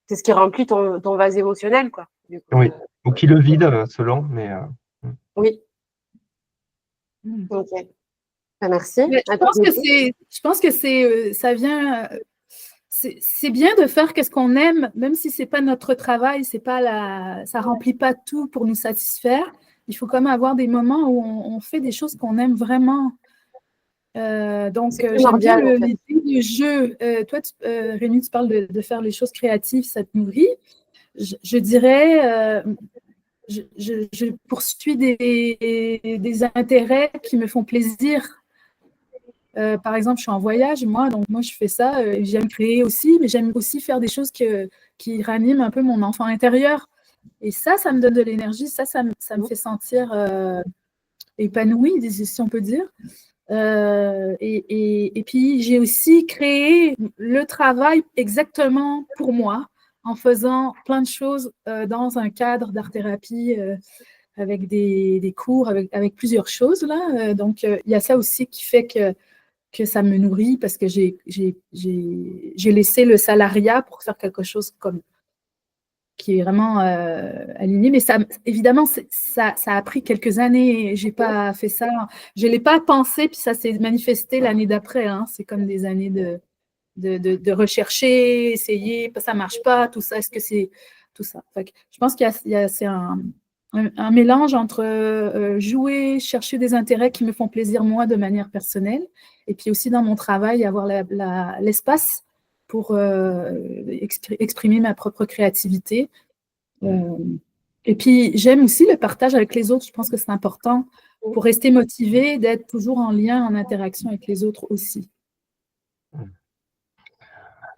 c'est ce qui remplit ton vase émotionnel, quoi. Du coup, Oui, ou qui le vide, selon, mais oui, Mm. ok. Ben, merci. Mais À tous les deux. je pense que ça vient, c'est bien de faire qu'est-ce qu'on aime, même si c'est pas notre travail, ça remplit pas tout pour nous satisfaire. Il faut quand même avoir des moments où on fait des choses qu'on aime vraiment. Donc, C'est j'aime bien primordial, en fait. l'idée du jeu. Toi, Rémi, tu parles de faire les choses créatives, ça te nourrit. Je dirais, je poursuis des intérêts qui me font plaisir. Par exemple, je suis en voyage, donc moi je fais ça. J'aime créer aussi, mais j'aime aussi faire des choses qui raniment un peu mon enfant intérieur. Et ça me donne de l'énergie, ça me fait sentir épanouie, si on peut dire. Et puis, j'ai aussi créé le travail exactement pour moi, en faisant plein de choses dans un cadre d'art-thérapie avec des cours, avec plusieurs choses. Là. Donc, il y a ça aussi qui fait que ça me nourrit parce que j'ai laissé le salariat pour faire quelque chose qui est vraiment aligné. Mais ça, évidemment, ça a pris quelques années. Je n'ai pas fait ça. Je ne l'ai pas pensé, puis ça s'est manifesté l'année d'après. Hein. C'est comme des années de rechercher, essayer, ça ne marche pas, tout ça. Est-ce que c'est tout ça? Je pense c'est un mélange entre jouer, chercher des intérêts qui me font plaisir, moi, de manière personnelle, et puis aussi dans mon travail, avoir l'espace pour exprimer ma propre créativité. Et puis, j'aime aussi le partage avec les autres. Je pense que c'est important pour rester motivé, d'être toujours en lien, en interaction avec les autres aussi.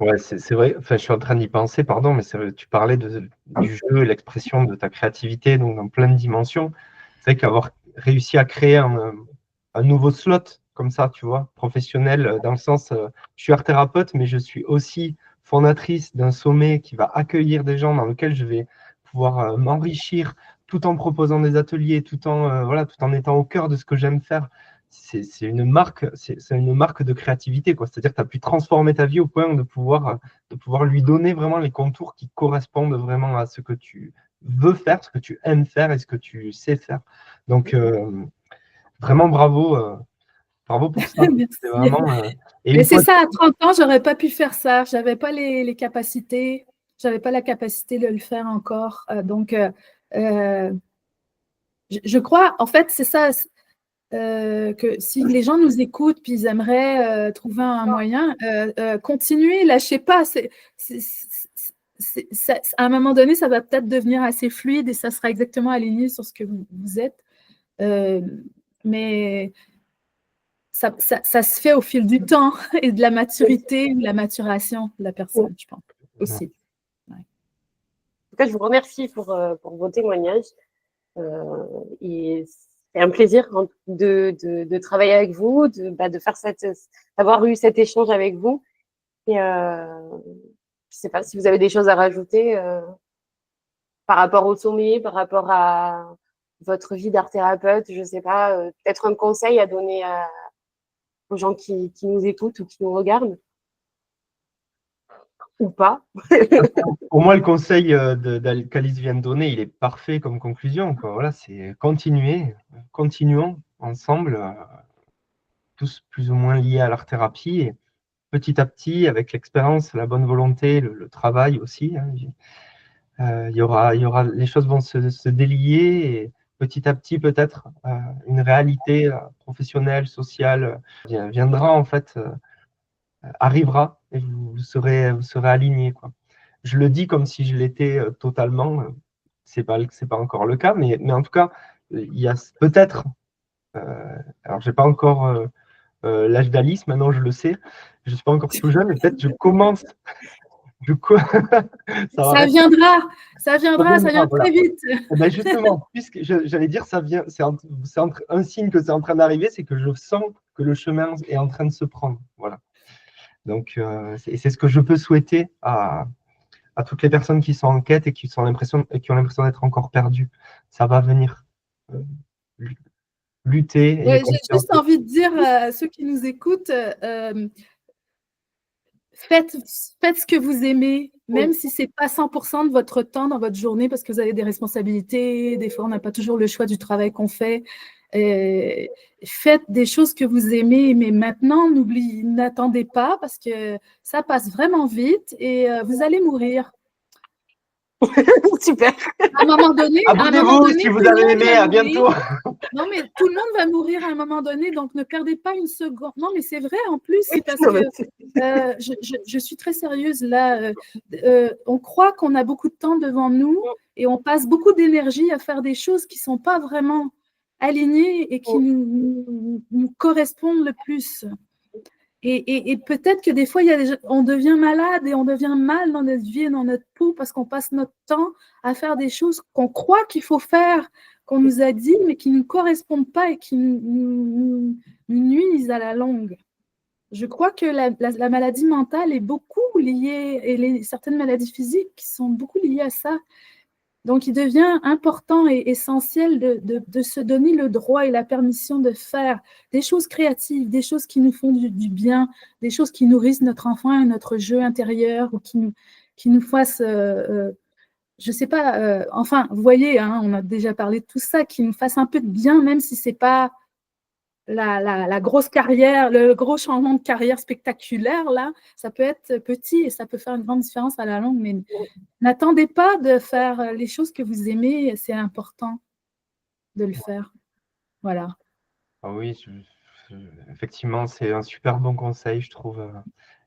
Ouais, c'est vrai, enfin, je suis en train d'y penser, pardon, mais tu parlais du jeu, l'expression de ta créativité, donc dans plein de dimensions. C'est vrai qu'avoir réussi à créer un nouveau slot comme ça, tu vois, professionnel, dans le sens, je suis art-thérapeute, mais je suis aussi fondatrice d'un sommet qui va accueillir des gens dans lequel je vais pouvoir m'enrichir tout en proposant des ateliers, tout en étant au cœur de ce que j'aime faire. C'est une marque de créativité, quoi. C'est-à-dire que tu as pu transformer ta vie au point de pouvoir lui donner vraiment les contours qui correspondent vraiment à ce que tu veux faire, ce que tu aimes faire et ce que tu sais faire. Donc, vraiment bravo pour ça. C'est Merci. vraiment, et Mais une c'est fois, ça, à 30 ans, j'aurais pas pu faire ça. J'avais pas les capacités. J'avais pas la capacité de le faire encore. Donc, je crois, en fait, c'est ça, que si les gens nous écoutent puis ils aimeraient trouver un moyen, continuez, lâchez pas. À un moment donné, ça va peut-être devenir assez fluide et ça sera exactement aligné sur ce que vous êtes. Mais ça se fait au fil du temps et de la maturité, de la maturation de la personne, je pense, aussi. Ouais. En tout cas, je vous remercie pour vos témoignages. Et c'est un plaisir de travailler avec vous, de faire d'avoir eu cet échange avec vous. Et je sais pas si vous avez des choses à rajouter par rapport au sommet, par rapport à votre vie d'art-thérapeute, je sais pas, peut-être un conseil à donner aux gens qui nous écoutent ou qui nous regardent, ou pas. pour moi, le conseil qu'Alice vient de donner, il est parfait comme conclusion, quoi. Voilà, c'est continuons ensemble, tous plus ou moins liés à l'art-thérapie. Et petit à petit, avec l'expérience, la bonne volonté, le travail aussi, hein, les choses vont se délier et petit à petit, peut-être, une réalité professionnelle, sociale viendra, en fait, arrivera et vous serez alignés, quoi. Je le dis comme si je l'étais totalement. C'est pas encore le cas, mais en tout cas, il y a peut-être, alors j'ai pas encore l'âge d'Alice, maintenant je le sais, je suis pas encore tout jeune, mais peut-être je commence. Ça viendra, ça vient Voilà. très vite. Eh ben justement, puisque j'allais dire, un signe que c'est en train d'arriver, c'est que je sens que le chemin est en train de se prendre. Voilà. Donc, c'est ce que je peux souhaiter à toutes les personnes qui sont en quête et qui ont l'impression d'être encore perdues. Ça va venir. Lutter et J'ai juste envie de dire à ceux qui nous écoutent, faites ce que vous aimez, même si ce n'est pas 100% de votre temps dans votre journée, parce que vous avez des responsabilités. Des fois, on n'a pas toujours le choix du travail qu'on fait. Faites des choses que vous aimez, mais maintenant, n'attendez pas, parce que ça passe vraiment vite et vous allez mourir. Super. À un moment donné, Abonnez-vous si vous avez aimé. À bientôt. Non, mais tout le monde va mourir à un moment donné, donc ne perdez pas une seconde. Non, mais c'est vrai en plus, Oui, parce non, que mais je suis très sérieuse là. On croit qu'on a beaucoup de temps devant nous et on passe beaucoup d'énergie à faire des choses qui ne sont pas vraiment alignées et qui nous correspondent le plus. Et peut-être que des fois, on devient malade et on devient mal dans notre vie et dans notre peau parce qu'on passe notre temps à faire des choses qu'on croit qu'il faut faire, qu'on nous a dit, mais qui ne nous correspondent pas et qui nous nuisent à la longue. Je crois que la maladie mentale est beaucoup liée, et certaines maladies physiques qui sont beaucoup liées à ça. Donc, il devient important et essentiel de se donner le droit et la permission de faire des choses créatives, des choses qui nous font du bien, des choses qui nourrissent notre enfant et notre jeu intérieur, ou qui nous fassent, je ne sais pas, enfin, vous voyez, hein, on a déjà parlé de tout ça, qui nous fassent un peu de bien, même si ce n'est pas la grosse carrière, le gros changement de carrière spectaculaire, là, ça peut être petit et ça peut faire une grande différence à la longue, mais n'attendez pas de faire les choses que vous aimez, c'est important de le faire. Voilà. Ah oui, effectivement, c'est un super bon conseil, je trouve.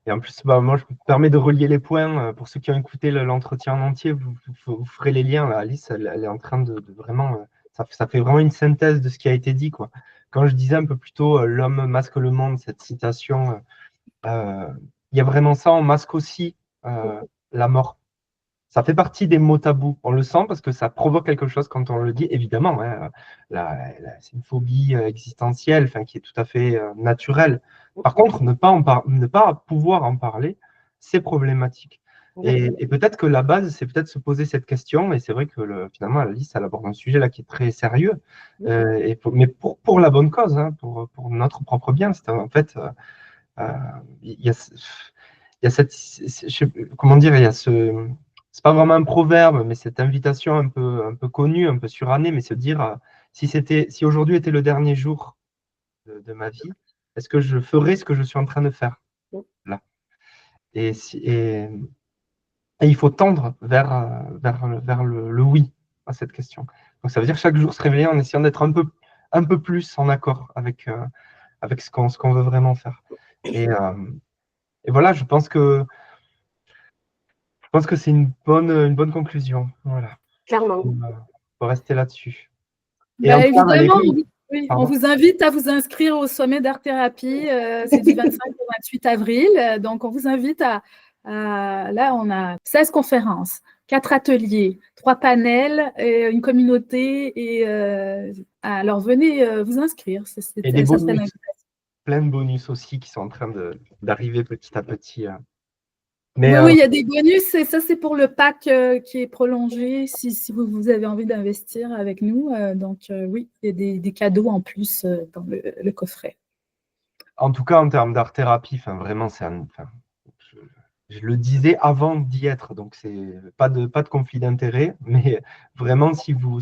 Et en plus, bah, moi, je me permets de relier les points. Pour ceux qui ont écouté l'entretien en entier, vous ferez les liens. Là. Alice, elle est en train de vraiment… ça fait vraiment une synthèse de ce qui a été dit, quoi. Quand je disais un peu plus tôt l'homme masque le monde, cette citation, il y a vraiment ça, on masque aussi la mort. Ça fait partie des mots tabous. On le sent parce que ça provoque quelque chose quand on le dit, évidemment. Hein, c'est une phobie existentielle, enfin, qui est tout à fait naturelle. Par contre, ne pas pouvoir en parler, c'est problématique. Et peut-être que la base, c'est peut-être se poser cette question. Et c'est vrai que finalement, Alice, elle aborde un sujet là qui est très sérieux, mais pour la bonne cause, hein, pour notre propre bien. C'est en fait, il y a, il y a cette, comment dire, il y a ce, c'est pas vraiment un proverbe, mais cette invitation un peu connue, un peu surannée, mais se dire si aujourd'hui était le dernier jour de ma vie, est-ce que je ferais ce que je suis en train de faire là? Et il faut tendre vers le oui à cette question. Donc ça veut dire chaque jour se réveiller en essayant d'être un peu plus en accord avec ce qu'on veut vraiment faire. Et voilà, je pense que c'est une bonne conclusion. Voilà. clairement. On va rester là-dessus. Et en Ben, tout cas, évidemment, Valérie, on pardon. vous invite à vous inscrire au sommet d'art-thérapie. C'est du 25 au 28 avril. Donc, on vous invite là, on a 16 conférences, 4 ateliers, 3 panels, une communauté. Alors, venez vous inscrire. Et des Ça serait bonus, plein de bonus aussi qui sont en train d'arriver petit à petit. Mais Oui, il y a des bonus, et ça, c'est pour le pack qui est prolongé, si vous avez envie d'investir avec nous. Donc, oui, il y a des cadeaux en plus dans le coffret. en tout cas, en termes d'art-thérapie, vraiment, je le disais avant d'y être, donc c'est pas de conflit d'intérêt, mais vraiment, si vous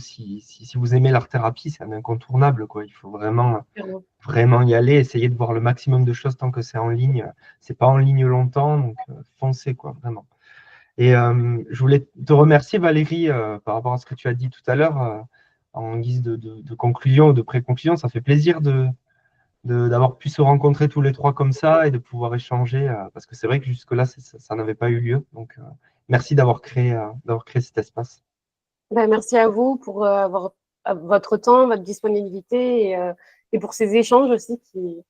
aimez l'art-thérapie, c'est un incontournable, quoi. Il faut vraiment y aller, essayer de voir le maximum de choses tant que c'est en ligne. C'est pas en ligne longtemps, donc foncez, quoi, vraiment. Et je voulais te remercier, Valérie, par rapport à ce que tu as dit tout à l'heure, en guise de conclusion ou de pré-conclusion. Ça fait plaisir d'avoir pu se rencontrer tous les trois comme ça et de pouvoir échanger, parce que c'est vrai que jusque-là, ça n'avait pas eu lieu. Donc, merci d'avoir créé cet espace. Ben, merci à vous pour votre temps, votre disponibilité et pour ces échanges aussi qui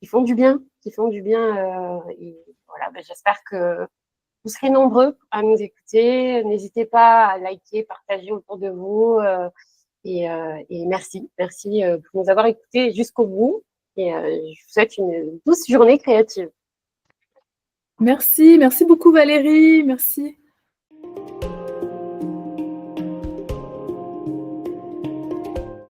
font du bien, et voilà, ben, j'espère que vous serez nombreux à nous écouter. N'hésitez pas à liker, partager autour de vous. Et merci pour nous avoir écoutés jusqu'au bout. Et je vous souhaite une douce journée créative. Merci beaucoup Valérie, merci.